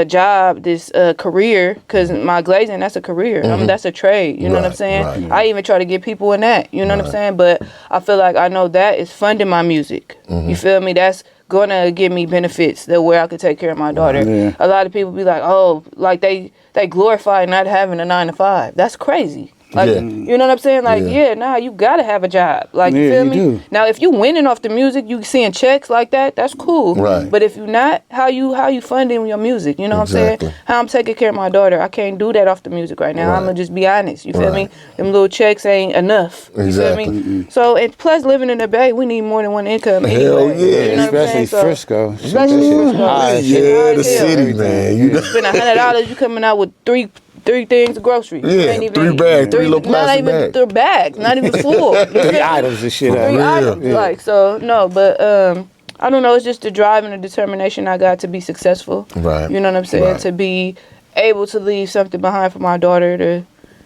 job, this career, because my glazing, that's a career. That's a trade. You know what I'm saying? I even try to get people in that. You know what I'm saying? But I feel like I know that is funding my music. You feel me? That's going to give me benefits that where I could take care of my daughter. A lot of people be like, oh, like they glorify not having a 9-to-5. That's crazy. Like, you know what I'm saying? Like, you gotta have a job. Like, you feel me? Do. Now, if you winning off the music, you seeing checks like that, that's cool. Right. But if you not, how you funding your music? You know what I'm saying? How I'm taking care of my daughter. I can't do that off the music right now. I'm gonna just be honest. You feel me? Them little checks ain't enough. You feel me? So, and plus living in the Bay, we need more than one income. Hell anyway. You know especially Frisco. Especially Frisco. The city, man. You spend $100, you coming out with three things of groceries. Yeah, 3 bags, 3 little plastic bags. Not even 3 bags, not even full. 3 items and shit. 3 items, like, so, no, but I don't know, it's just the drive and the determination I got to be successful. Right. You know what I'm saying? To be able to leave something behind for my daughter to,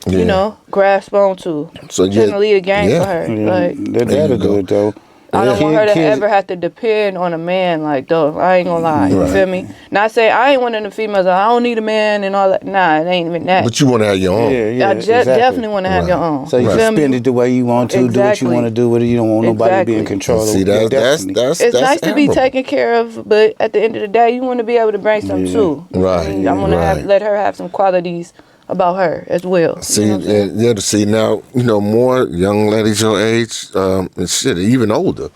you know, grasp onto. So just lead a game for her. Like, That'll do it, though. I don't want her to ever have to depend on a man, like, though. I ain't gonna lie. You feel me? Not say I ain't one of the females, I don't need a man and all that. Nah, it ain't even that. But you want to have your own. I definitely want to have your own. So you can spend it the way you want to, do what you want to do with it. You don't want nobody to be in control of it. See, that's it's nice to be taken care of, but at the end of the day, you want to be able to bring something too. Right. I want to let her have some qualities about her as well. See, to see now, you know, more young ladies your age, and shit, even older,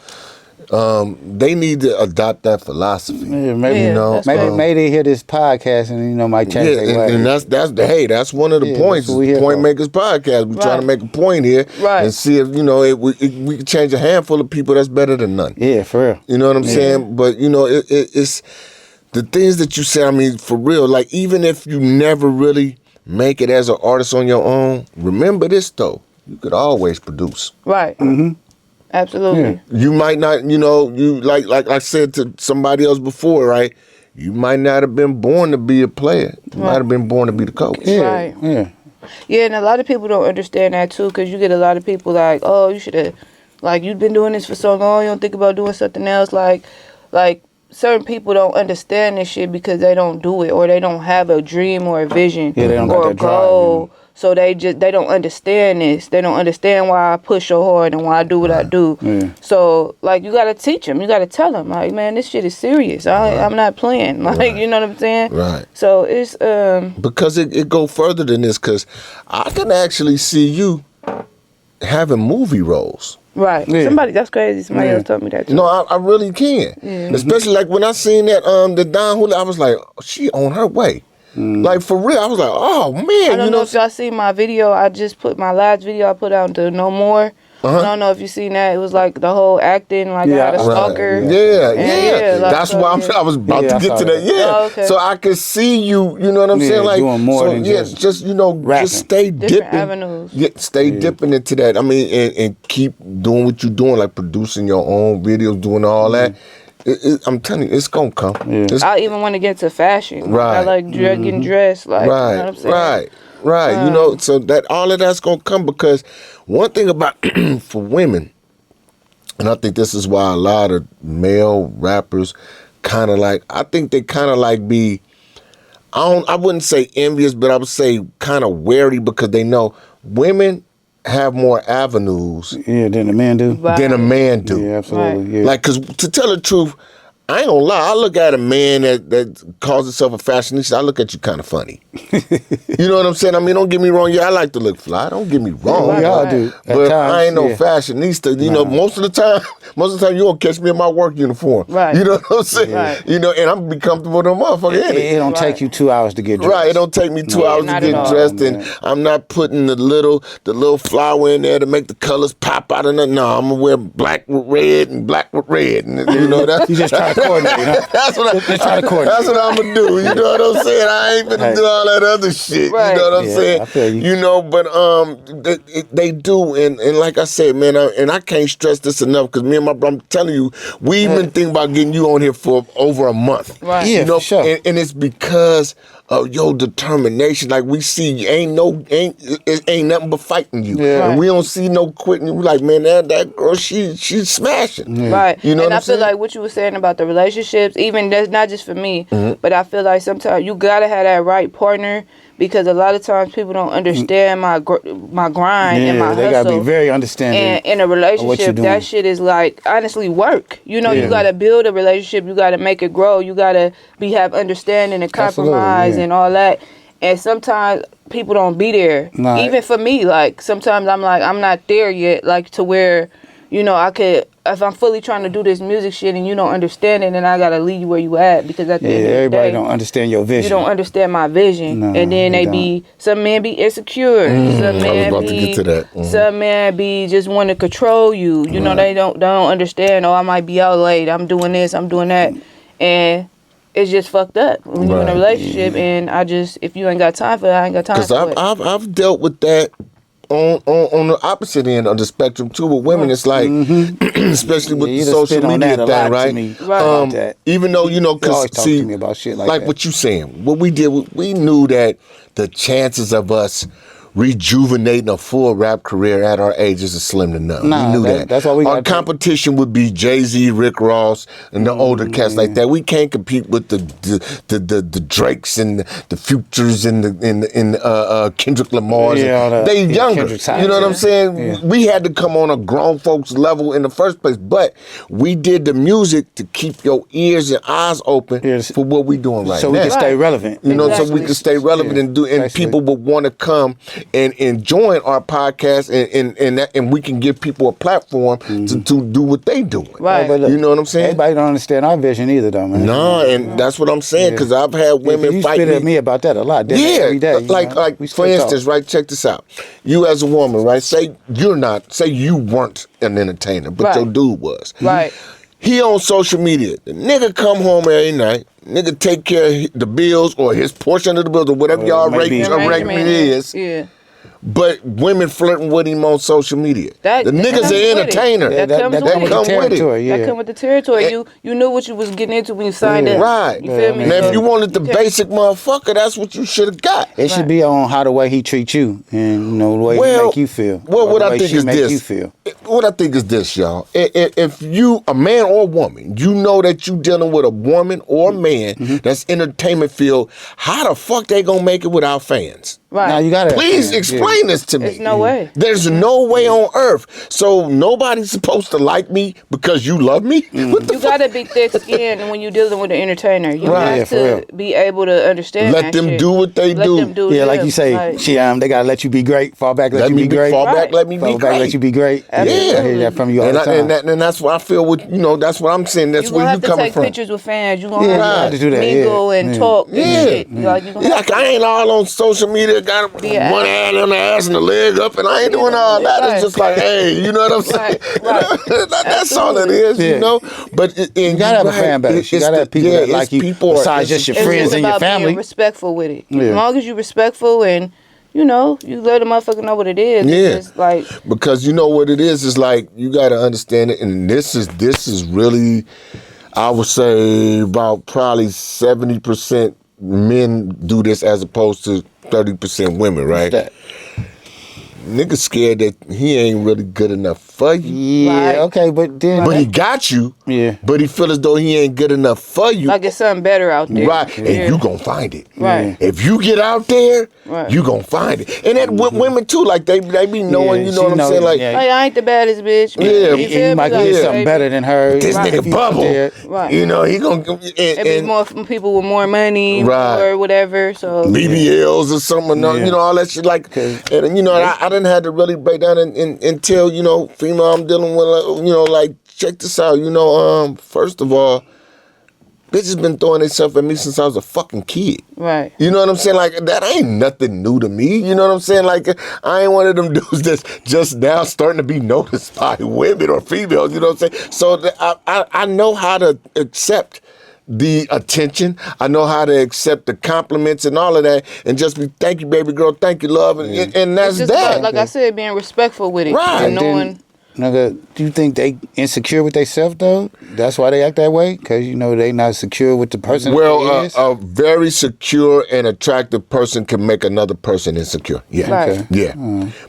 they need to adopt that philosophy. Maybe you know, maybe they hear this podcast and might change their way. And that's one of the points. Point Makers podcast. We're trying to make a point here and see if we can change a handful of people. That's better than none. Yeah, for real. You know what I'm saying? But it's the things that you say. I mean, for real. Like, even if you never really make it as an artist on your own, remember this though: you could always produce. Right. Absolutely. You might not, you like I said to somebody else before, right? You might not have been born to be a player. You might have been born to be the coach. Right. Yeah, and a lot of people don't understand that too, because you get a lot of people like, oh, you should have, like, you've been doing this for so long, you don't think about doing something else. Like certain people don't understand this shit because they don't do it, or they don't have a dream or a vision or a goal. So they don't understand this. They don't understand why I push so hard and why I do what I do. So, like, you got to teach them. You got to tell them, like, man, this shit is serious. I'm not playing. Like, you know what I'm saying? Right. So it's because it go further than this, because I can actually see you having movie roles. Right. Yeah. That's crazy. Somebody else told me that too. No, I really can. Especially like when I seen that the Don Julio, I was like, she on her way. Like for real, I was like, oh man. I don't know if y'all seen my video. I just put my last video I put out to No More. I don't know if you seen that. It was like the whole acting, like I had a stalker. Yeah. That's why I was about to get to that. Yeah. Oh, okay. So I could see you, you know what I'm saying? Like doing more than just rapping. just stay Different dipping. avenues. Yeah, stay dipping into that. I mean, and keep doing what you're doing, like producing your own videos, doing all that. I'm telling you, it's gonna come. I even want to get to fashion. Right. I like getting dressed. Like, Right. you know what I'm saying? Right. You know, so that all of that's gonna come because one thing about for women, and I think this is why a lot of male rappers kind of like, I think they kind of like be, I wouldn't say envious, but I would say kind of wary because they know women have more avenues than a man do. than a man do. Yeah, absolutely. Yeah. Like, because to tell the truth, I ain't gonna lie. I look at a man that calls himself a fashionista. I look at you kind of funny. You know what I'm saying? I mean, don't get me wrong. Yeah, I like to look fly. Don't get me wrong. We all do. But times, I ain't no fashionista. You know, most of the time you won't catch me in my work uniform. Right. You know what I'm saying? Right. You know, and I'm be comfortable with a motherfucker. It don't take you 2 hours to get dressed. Right, it don't take me 2 hours to get dressed, and I'm not putting the little flower in there to make the colors pop out of nothing. No, I'm gonna wear black with red and black with red, and you know that. You just try to coordinate, huh? That's what That's what I'm gonna do. You know what I'm saying? I ain't gonna do all that other shit. Right. You know what I'm saying? I feel you. You know, but they do, and like I said, man, and I can't stress this enough because me and my brother, I'm telling you, we've been thinking about getting you on here for over a month. Right. Yeah, You know, for sure. and it's because of your determination. Like we see, ain't nothing but fighting you, Yeah. and we don't see no quitting. We like, man, that girl, she's smashing. Right. You know and what I I'm feel saying? like what you were saying about the relationships, even that's not just for me, Mm-hmm. but I feel like sometimes you gotta have that right partner because a lot of times people don't understand my grind and my they hustle. gotta be very understanding. And in a of what you're relationship, doing. that shit is like honestly work. You know, you gotta build a relationship, you gotta make it grow, you gotta have understanding and compromise and all that. And sometimes people don't be there. Nah. Even for me, like sometimes I'm like I'm not there yet, like to where, you know, I could, if I'm fully trying to do this music shit and you don't understand it, then I gotta leave you where you at because at the end of the everybody day, don't understand your vision. you don't understand my vision. No, and then they be some men be insecure. Some men about to get to that. Some men be just want to control you. You know, they don't understand. Oh, I might be out late. I'm doing this. I'm doing that, and it's just fucked up when you're in a relationship. And if you ain't got time for that, I ain't got time for it. Because I've dealt with that on the opposite end of the spectrum too. With women, it's like, especially with the social media thing, right? Right. Even though you know, They always because talk see, to me about shit like that. what you saying, what we did, we knew that the chances of us rejuvenating a full rap career at our ages is slim to none. Nah, we knew that. that's why we our got competition would be Jay-Z, Rick Ross, and the older cats like that. We can't compete with the Drakes and the Futures and the Kendrick Lamars. They younger. You know what I'm saying? Yeah. We had to come on a grown folks level in the first place, but we did the music to keep your ears and eyes open for what we doing right now. So we can stay relevant. You know, so we can stay relevant and people would want to come and join our podcast and we can give people a platform to do what they doing. Right. But look, you know what I'm saying? Everybody don't understand our vision either, though, man. No, and that's what I'm saying because I've had women you fight spit at me about that a lot. Every day. like for instance, right? Check this out. You as a woman, right? Say you weren't an entertainer, but your dude was. Right. He on social media. The nigga come home every night. Nigga take care of the bills or his portion of the bills or whatever y'all arrangement is. Yeah. But women flirting with him on social media. The nigga's an entertainer. That comes with come with it. That come with the territory. You knew what you was getting into when you signed up. Right. You feel me? Now, if you wanted the basic motherfucker, that's what you should have got. It should be on how the way he treats you and the way he make you feel. Well, what I think is make this. You feel. What I think is this, y'all. If you, a man or a woman, you know that you dealing with a woman or a man that's entertainment field, how the fuck they gonna make it without fans? Right. Now you gotta Please explain this to me. There's no way. There's no way on earth. So nobody's supposed to like me because you love me? What the You gotta be thick-skinned when you're dealing with an entertainer. You have to be able to understand Let that them shit. do what they Let do. them do Yeah, like them. you say, they gotta let you be great. Fall back, let you be great. Fall back, Right. let me be Fall back, great. let you be great. Yeah, I hear that from you all the time. And that's what I feel with, that's what I'm saying. That's You where gonna you have to coming take from. pictures with fans. You gonna Yeah, have to to do that, mingle and talk and shit. Like, you gonna have I ain't all on social media, got one hand on the ass and the leg up, and I ain't doing all that. Right. It's just like, hey, you know what I'm saying? Right. That's all it is, you know? But you gotta have a fan base. You gotta have people that like you besides just your friends and your family. Being respectful with it. As long as you're respectful and you let a motherfucker know what it is. Yeah. It's like, because you know what it is like you gotta understand it, and this is really, I would say about probably 70% men do this as opposed to 30% women, right? Nigga scared that he ain't really good enough for you. Yeah, Right. okay, but then... But he got you. Yeah. But he feel as though he ain't good enough for you. like it's something better out there. Right. And you gonna find it. Right. If you get out there, Right. you gonna find it. And that with women too, like they be knowing, Yeah, you know what I'm saying? Like, Like, I ain't the baddest bitch. Yeah. You feel You me? might Like, get something baby, better than her. this If nigga you bubble. there. Right. You know, he gonna It be more people with more money Right. or whatever. So BBLs or something, you know, all that shit. Like, and I didn't have to really break down until female I'm dealing with. Like, check this out. First of all, bitches been throwing themselves at me since I was a fucking kid. right. You know what I'm saying? Like, that ain't nothing new to me. You know what I'm saying? Like, I ain't one of them dudes that's just now starting to be noticed by women or females. You know what I'm saying? So I know how to accept the attention. I know how to accept the compliments and all of that, and just be thank you, baby girl, thank you, love, and that's It's just that. about, like I said, being respectful with it. Right. And knowing. Nigga, do you think they insecure with themselves though? That's why they act that way? Because they not secure with the person. Well, a very secure and attractive person can make another person insecure. Yeah, Right. yeah,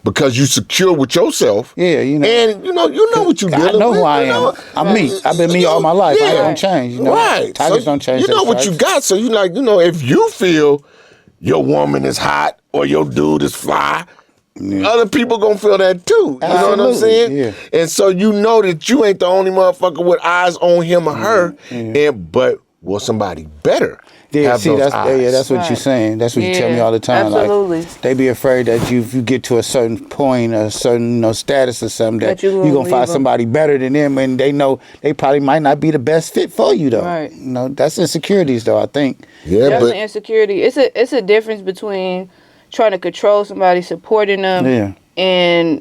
because you secure with yourself. Yeah, and you know what you dealing with. I know who I am. I'm me. I've been me all my life. I ain't gonna change. Right. Tigers So don't change. You know what you got. So you if you feel your woman is hot or your dude is fly. Yeah. Other people gonna feel that too. You know what I'm saying? Yeah. And so you know that you ain't the only motherfucker with eyes on him or her. But will somebody better have those eyes? That's what you're saying. That's what you tell me all the time. Absolutely. Like, they be afraid that if you get to a certain point, a certain status or something, that you're gonna find somebody better than them, and they know they probably might not be the best fit for you though. Right. That's insecurities though. I think. Yeah, Definitely insecurity. It's a difference between trying to control somebody, supporting them, and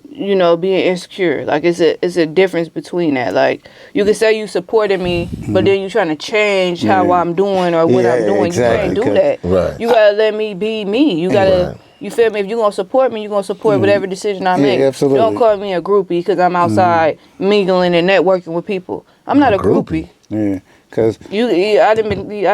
being insecure. Like it's a difference between that. Like you can say you supported me, but then you trying to change how I'm doing or what I'm doing. Exactly. You can't do that. Right. You gotta let me be me. You gotta. You feel me? If you're going to support me, you're going to support whatever decision I make. Absolutely. Don't call me a groupie because I'm outside mingling and networking with people. I'm not a groupie. Yeah. Cause I didn't heard it.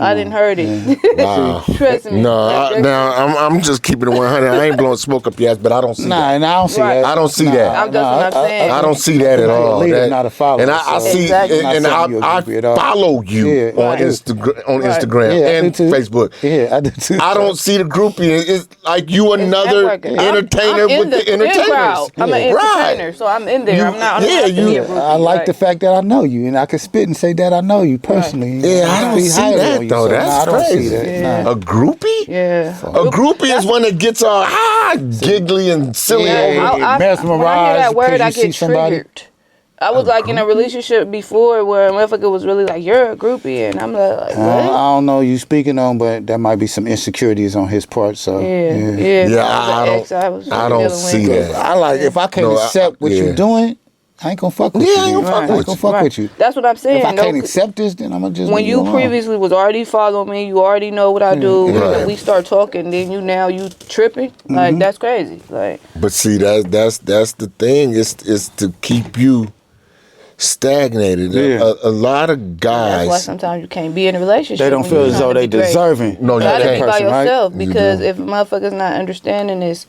I didn't heard it. Wow. Trust me. I'm just keeping it 100. I ain't blowing smoke up your ass, but I don't see that. And I don't see that. I don't see that. That's what I'm saying. I don't see that at all. Leader, not a follower. And I see, Exactly. and I follow you on Instagram and Facebook. Yeah, I do too. I don't see the groupie. It's like you another entertainer I'm with the entertainers. I'm an entertainer, so I'm in there. I'm not. I like the fact that I know you, and I can spit and say that I know you personally. Yeah, I don't see that though. That's crazy. A groupie? Yeah. A groupie is one that gets all giggly and silly. Mesmerized. When I hear that word, I get triggered. I was like in a relationship before where a motherfucker was really like, "You're a groupie," and I'm like, "What?" I don't know you speaking on, but there might be some insecurities on his part. So I don't see that. I like if I can't accept what you're doing. I ain't gonna fuck with you. I ain't gonna fuck with you. That's what I'm saying. If I can't accept this, then I'm gonna just. When you previously was already following me, you already know what I do. And we start talking, then you tripping. Like that's crazy. Like. But see, that's the thing. Is to keep you stagnated. A lot of guys. That's why sometimes you can't be in a relationship. They don't feel as though they deserving. No, you gotta can't. be by yourself right? because if a motherfucker's not understanding this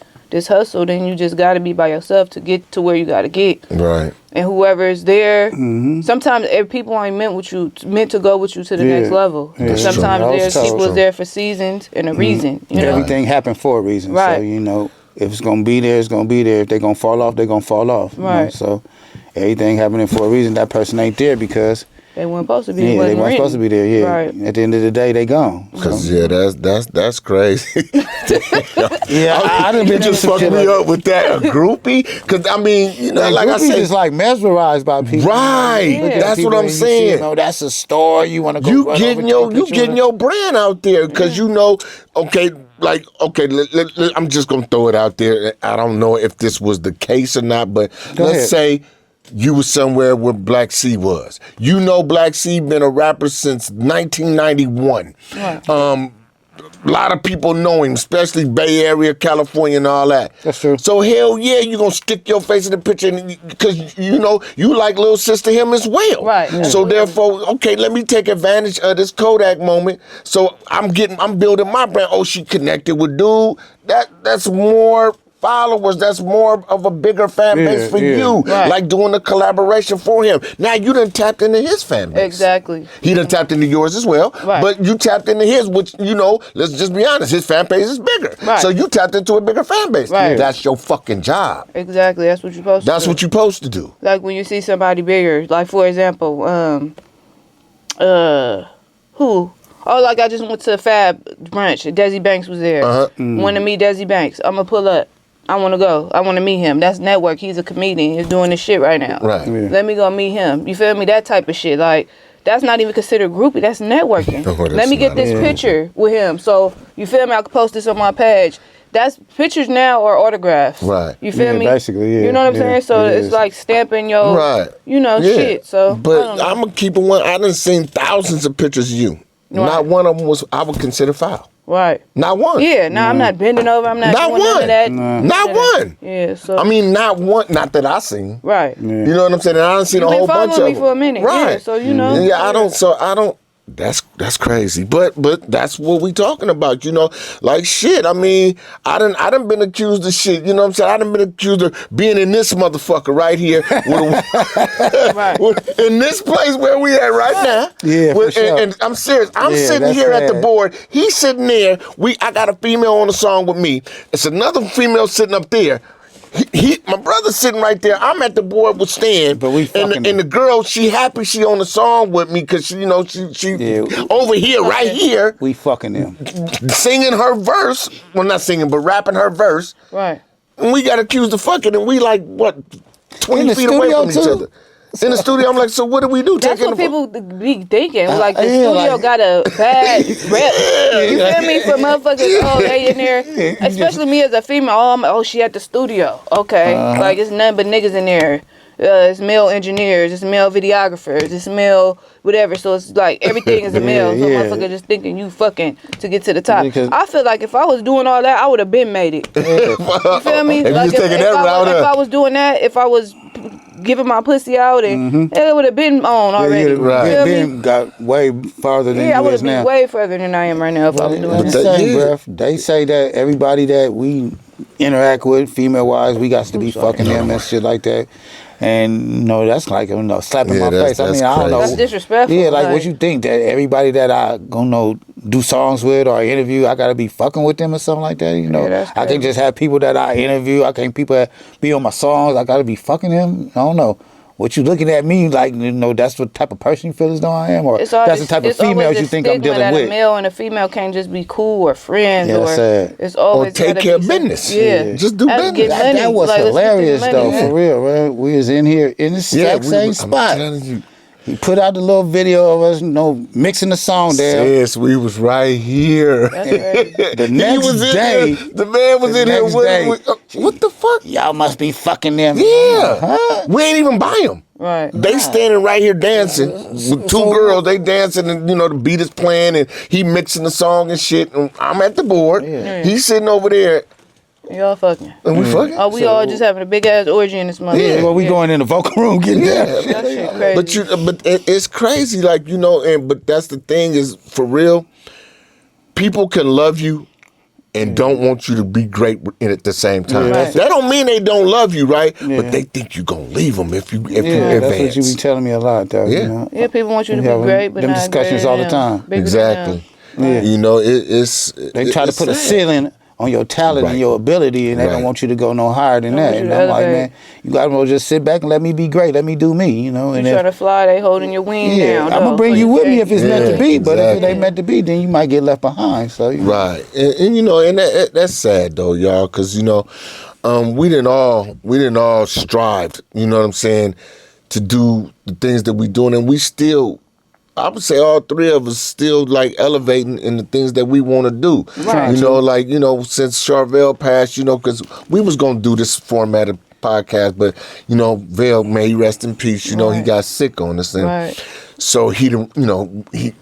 hustle, then you just gotta be by yourself to get to where you gotta get. Right. and whoever is there. Sometimes people ain't meant to go with you to the next level. Yeah. Sometimes there's True. people there for seasons and a reason. You know? Everything happened for a reason. Right. So, you know, if it's going to be there, it's going to be there. If they're going to fall off, they're going to fall off. You know? Right. So everything happening for a reason. That person ain't there because they weren't supposed to be. they weren't supposed to be there. Yeah. Right. At the end of the day, they gone. Cause that's crazy. Yeah, I done been You just fucked me up with that. A groupie? Cause I mean, you know, like I said, is like mesmerized by people. right. Yeah. That's what I'm saying. Oh, that's a store. You want to go? You run getting over your brand out there because you know, okay, I'm just gonna throw it out there. I don't know if this was the case or not, but let's say you was somewhere where Black C was. You know, Black C been a rapper since 1991. Right. A lot of people know him, especially Bay Area, California, and all that. That's true. So hell yeah, you gonna stick your face in the picture because you know you like little sister him as well. Right. Yeah. So therefore, okay, let me take advantage of this Kodak moment. So I'm building my brand. Oh, she connected with dude. That's more followers, that's more of a bigger fan base for you. Right. Like doing a collaboration for him. Now you done tapped into his fan base. Exactly. He done tapped into yours as well. Right. But you tapped into his, which, you know, let's just be honest, his fan base is bigger. Right. So you tapped into a bigger fan base. Right. That's your fucking job. Exactly. That's what you're supposed to do. That's what you're supposed to do. Like when you see somebody bigger, like for example, who? Oh, like I just went to a Fab brunch. Desi Banks was there. Want to meet Desi Banks. I'm gonna pull up. I want to go. I want to meet him. That's network. He's a comedian. He's doing this shit right now. Right. Yeah. Let me go meet him. You feel me? That type of shit. Like, that's not even considered groupie. That's networking. Let me get this picture with him. So, you feel me? I could post this on my page. That's pictures now or autographs. Right. You feel me? Basically, yeah. You know what I'm saying? So, it's like stamping your, you know, shit. So, but I'm going to keep it one. I done seen thousands of pictures of you. Right. Not one of them was I would consider foul. Right. Not one. Yeah, no, I'm not bending over. I'm not doing none of that. Not one. Yeah, so. I mean, not one. Not that I seen. Right. You know what I'm saying? And I done seen a whole bunch of them. You've been following me for a minute. Right. Yeah, so you know. Yeah, I don't. That's crazy. But that's what we talking about, you know. Like shit. I mean, I done been accused of shit. You know what I'm saying? I done been accused of being in this motherfucker right here. In this place where we at right now. Yeah, for sure. And I'm serious. I'm sitting here at the board. He's sitting there. I got a female on the song with me. It's another female sitting up there. My brother's sitting right there. I'm at the board with Stan, but we fucking and the girl, she happy she on the song with me because you know she over here, right here. We fucking them, singing her verse. Well, not singing, but rapping her verse. Right. And we got accused of fucking, and we like what 20 feet away from each other. In the studio, I'm like, so what do we do? That's what people be thinking. Like, the studio got a bad rep. You feel me? For motherfuckers, they in there. Especially me as a female. She at the studio. Okay. Like, it's nothing but niggas in there. It's male engineers. It's male videographers. It's male whatever. So, it's like, everything is a male. So, motherfucker just thinking you fucking to get to the top. Because I feel like if I was doing all that, I would have been made it. You feel me? Like, if I was doing that, if I was giving my pussy out and it would have been on already. Right. Got way farther than I would have been way further than I am right now if I was doing that. They say that everybody that we interact with, female-wise, we got to be fucking them and shit like that. And that's like slapping my face. I mean, I don't know. That's disrespectful. Yeah, like what you think that everybody that I gonna do songs with or interview, I gotta be fucking with them or something like that. You know, I can't just have people that I interview. I can't people that be on my songs. I gotta be fucking them. I don't know. What you looking at me like? That's the type of person you feel as though I am, or that's the type of females you think I'm dealing with. A male and a female can't just be cool or friends, it's always take care of business. Yeah, just do business. That was hilarious though, for real. Man. We was in here in the same spot. He put out the little video of us, mixing the song there. Yes, we was right here. The next day, the man was in here with what the fuck? Y'all must be fucking them. Yeah. We ain't even buy them. Right. They standing right here dancing with two girls. They dancing and the beat is playing and he mixing the song and shit. And I'm at the board. Yeah. He's sitting over there. Y'all fucking. And we fucking? Oh, we all just having a big ass orgy in this month. Yeah, well, we going in the vocal room getting that shit crazy. But it's crazy, like, but that's the thing is, for real, people can love you and don't want you to be great at the same time. Right. That don't mean they don't love you, right? But they think you're gonna leave them if you advance. That's what you be telling me a lot, though. Yeah. You know? Yeah, people want you to be great, but them not discussions greater all than the them, time. bigger Exactly. than them. You know, it's They try to put a ceiling on your talent and your ability, and they don't want you to go no higher than that. And I'm like, man, you got to just sit back and let me be great. Let me do me, you know. And you trying to fly, they holding your wing down. I'm going to bring you with me if it's meant to be, but if it ain't meant to be, then you might get left behind. So Right. And you know, and that's sad, though, y'all, because, you know, we didn't all strive, you know what I'm saying, to do the things that we doing, and we still, I would say all three of us still like elevating in the things that we want to do. Right. You know, like, you know, since Charvel passed, you know, because we was going to do this format of podcast, but, you know, Vale, may he rest in peace, you know, he got sick on us. And so he didn't, you know, he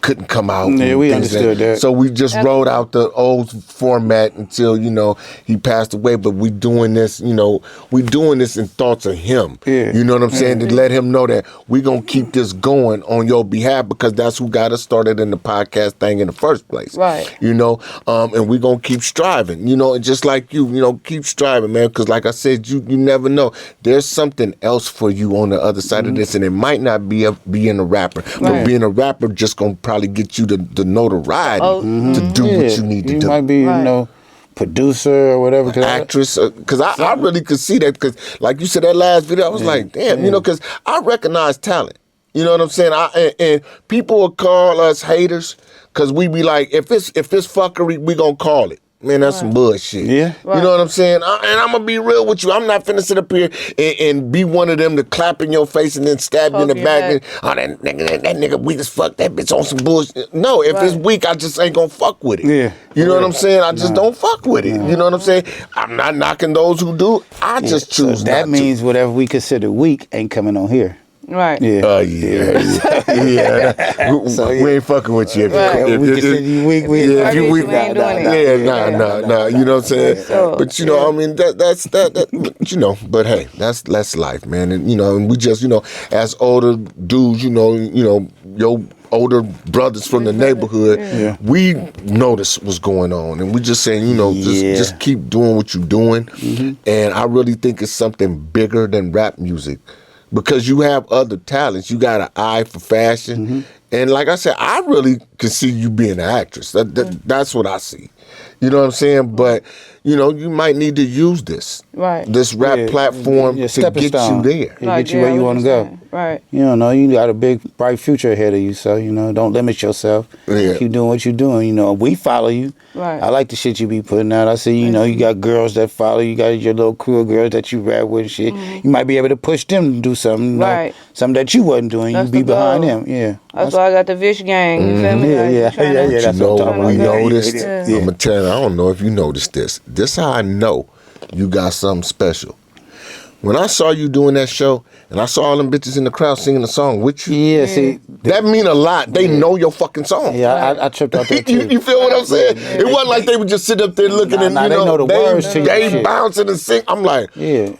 couldn't come out. Yeah, we understood that. So we just wrote out the old format until, you know, he passed away. But we doing this, you know, we doing this in thoughts of him. Yeah. You know what I'm saying? To let him know that we going to keep this going on your behalf, because that's who got us started in the podcast thing in the first place. Right. You know, and we going to keep striving, you know, and just like you know, keep striving, man, because like I said, you never know. There's something else for you on the other side of this, and it might not be being a rapper, but being a rapper just gonna probably get you the notoriety to do what you need to do. You might be, you know, producer or whatever. Actress, because I really could see that, because like you said, that last video, I was like, damn, you know, because I recognize talent. You know what I'm saying? And people will call us haters, because we be like, if it's fuckery, we gonna call it. Man, that's some bullshit. Yeah. You know what I'm saying? And I'm going to be real with you. I'm not finna sit up here and be one of them to clap in your face and then stab you in the back. And, that nigga weak as fuck. That bitch on some bullshit. No, if it's weak, I just ain't going to fuck with it. Yeah. You know what I'm saying? I just don't fuck with it. You know what I'm saying? I'm not knocking those who do. I just choose not to. That means whatever we consider weak ain't coming on here. Right. Yeah. So, we ain't fucking with you. If we consider you weak, if you weak, nah. You know what I'm saying? But you know, I mean, that's you know. But hey, that's life, man. And you know, and we just, you know, as older dudes, you know, your older brothers from the neighborhood, we noticed what's going on, and we just saying, you know, just keep doing what you're doing. And I really think it's something bigger than rap music, because you have other talents. You got an eye for fashion. And like I said, I really can see you being an actress. That's what I see. You know what I'm saying? But, you know, you might need to use this rap platform to get you there. Get you where you want to go. Right. You don't know, you got a big, bright future ahead of you. So, you know, don't limit yourself. Keep doing what you're doing. You know, we follow you. Right. I like the shit you be putting out. I see, you know, you got girls that follow you. Got your little crew of girls that you rap with and shit. You might be able to push them to do something. You know, something that you wasn't doing. You be behind them. Yeah. That's why I got the Vish gang. You feel me? You know what we noticed? I'm going to tell you, I don't know if you noticed this. This how I know you got something special. When I saw you doing that show, and I saw all them bitches in the crowd singing the song with you, see, that mean a lot. They know your fucking song. Yeah, I tripped out there too. You feel what I'm saying? It wasn't like they would just sit up there looking and, you know, they know the words to they shit. bouncing and sing. I'm like,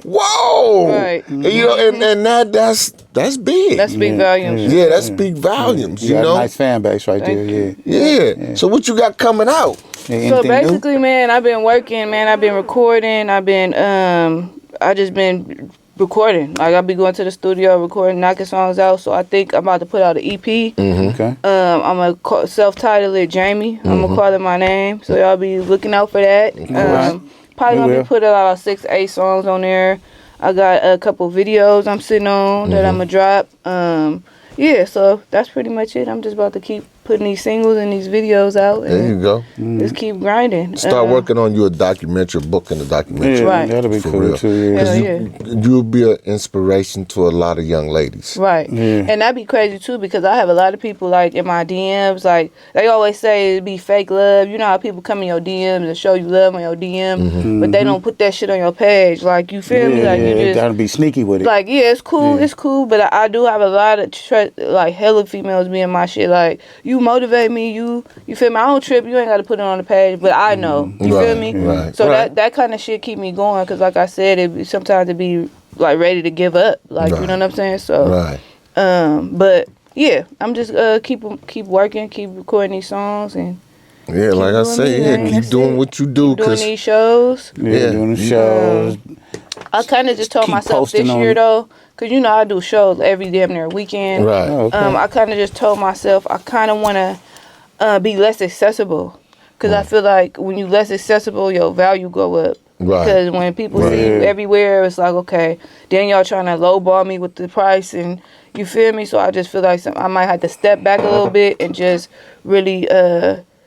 whoa. Right. And, you know, and that's big. That speak volumes. Yeah, that speak volumes, you got know? a nice fan base right there, Yeah. So what you got coming out? So basically, man, I've been working, man. I've been recording. I just been recording. Like, I'll be going to the studio, recording, knocking songs out. So I think I'm about to put out an EP. Okay. I'm going to self-title it Jamie. I'm going to call it my name. So y'all be looking out for that. Probably going to be putting out 6-8 songs on there. I got a couple videos I'm sitting on that I'm going to drop. So that's pretty much it. I'm just about to keep putting these singles and these videos out. And there you go. Just keep grinding. Start working on your documentary, book in the documentary. Right. That'll be cool too. You'll be an inspiration to a lot of young ladies. Right. And that'd be crazy too, because I have a lot of people like in my DMs, like they always say it'd be fake love. You know how people come in your DMs and show you love on your DM, but they don't put that shit on your page. Like, you feel me? Like, you just gotta be sneaky with it. Like, it's cool, but I do have a lot of like hella females be in my shit. Like, you motivate me, you feel me? I don't trip. You ain't got to put it on the page, but I know. You feel me? Right. So that kind of shit keep me going, because like I said, sometimes it be like ready to give up. Like, you know what I'm saying? So, but yeah, I'm just keep working, keep recording these songs, and Yeah, like I say, keep doing what you do. Keep doing these shows. Yeah, doing the shows. I kind of just told myself this year, though, because, you know, I do shows every damn near weekend. Right. Oh, okay. I kind of just told myself I kind of want to be less accessible. Because I feel like when you less accessible, your value go up. Right. Because when people see you everywhere, it's like, okay, then y'all trying to lowball me with the price, and you feel me? So I just feel like I might have to step back a little bit and just really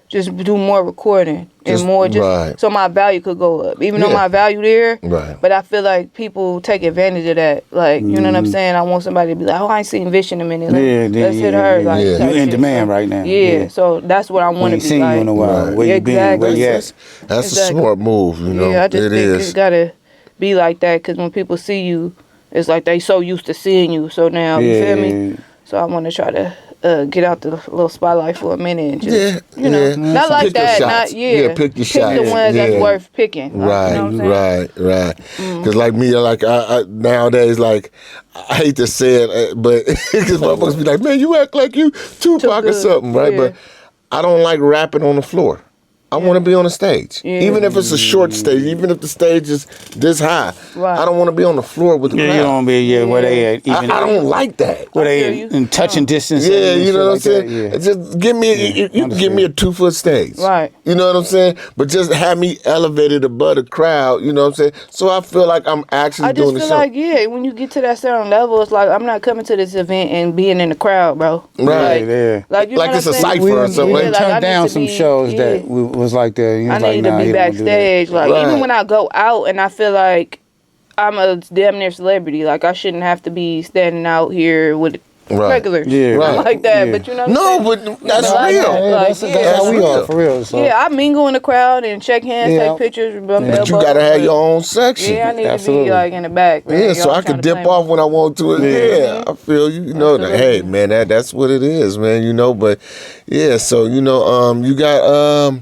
just do more recording and more so my value could go up. Even though my value there, but I feel like people take advantage of that. Like, you know what I'm saying? I want somebody to be like, oh, I ain't seen Vish in a minute. Let's hit her. Like, you in demand right now. Yeah, so that's what I want to be seen like. you in a while. Where you been? Where you at? That's a smart move, you know. Yeah, I just think it's got to be like that, because when people see you, it's like they so used to seeing you. So now, you feel me? So I want to try to get out the little spotlight for a minute and just, you know, not like pick that. Pick your shots. Pick the ones that's worth picking. Like, you know right. Because like me, like I nowadays, like I hate to say it, but because motherfuckers be like, man, you act like you Tupac or something, right? But I don't like rapping on the floor. I want to be on the stage. Even if it's a short stage, even if the stage is this high, I don't want to be on the floor with the crowd. You don't be where they at. I don't like that. Where they in touching distance. Yeah, you know what I'm saying? Just give me, you can give me a 2-foot stage. Right. You know what I'm saying? But just have me elevated above the crowd, you know what I'm saying? So I feel like I'm actually doing the show. I just feel like, when you get to that certain level, it's like, I'm not coming to this event and being in the crowd, bro. Right. Like, you know it's a saying? cipher or something. We turned down some shows that was like that. I need to be backstage. Like, even when I go out and I feel like I'm a damn near celebrity, like, I shouldn't have to be standing out here with regulars. Like that. But you know what I'm saying? But that's real. That's how we are, for real. So. Yeah, I mingle in the crowd and shake hands, take pictures, bump elbows. But you gotta have your own section. Yeah, I need to be like in the back. Man. Yeah, so I can dip off when I want to. Yeah, I feel you. You know, hey man, that's what it is, man. You know, but yeah, so you know, you got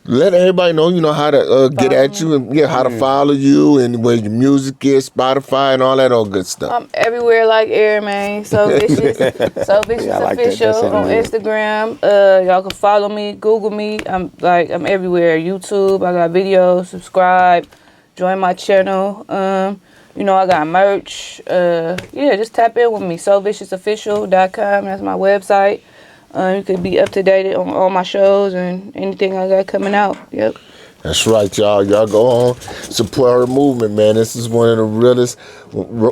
let everybody know, you know, how to get at you and how to follow you and where your music is, Spotify and all that old good stuff. I'm everywhere like air, man. So Vicious Official on Instagram. Y'all can follow me, Google me. I'm everywhere. YouTube. I got videos. Subscribe. Join my channel. You know, I got merch. Just tap in with me. SoViciousOfficial.com. That's my website. You could be up to date on all my shows and anything I got coming out. Yep. That's right, y'all. Y'all go on, support her movement, man. This is one of the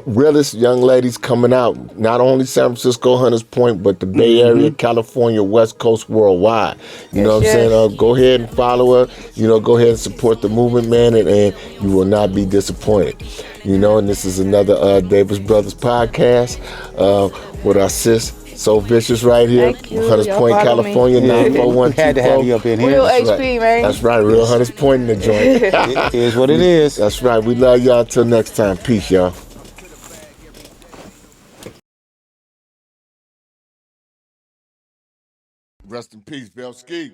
realest young ladies coming out. Not only San Francisco, Hunters Point, but the Bay Area, California, West Coast, worldwide. You know what I'm saying? Go ahead and follow her. You know, go ahead and support the movement, man, and you will not be disappointed. You know, and this is another Davis Brothers podcast with our sis. So Vicious right here, Hunters Point, California, 94124. Had to have you up in here. Real HP, man. That's right, real Hunters Point in the joint. It is what it is. That's right. We love y'all. Till next time. Peace, y'all. Rest in peace, Belsky.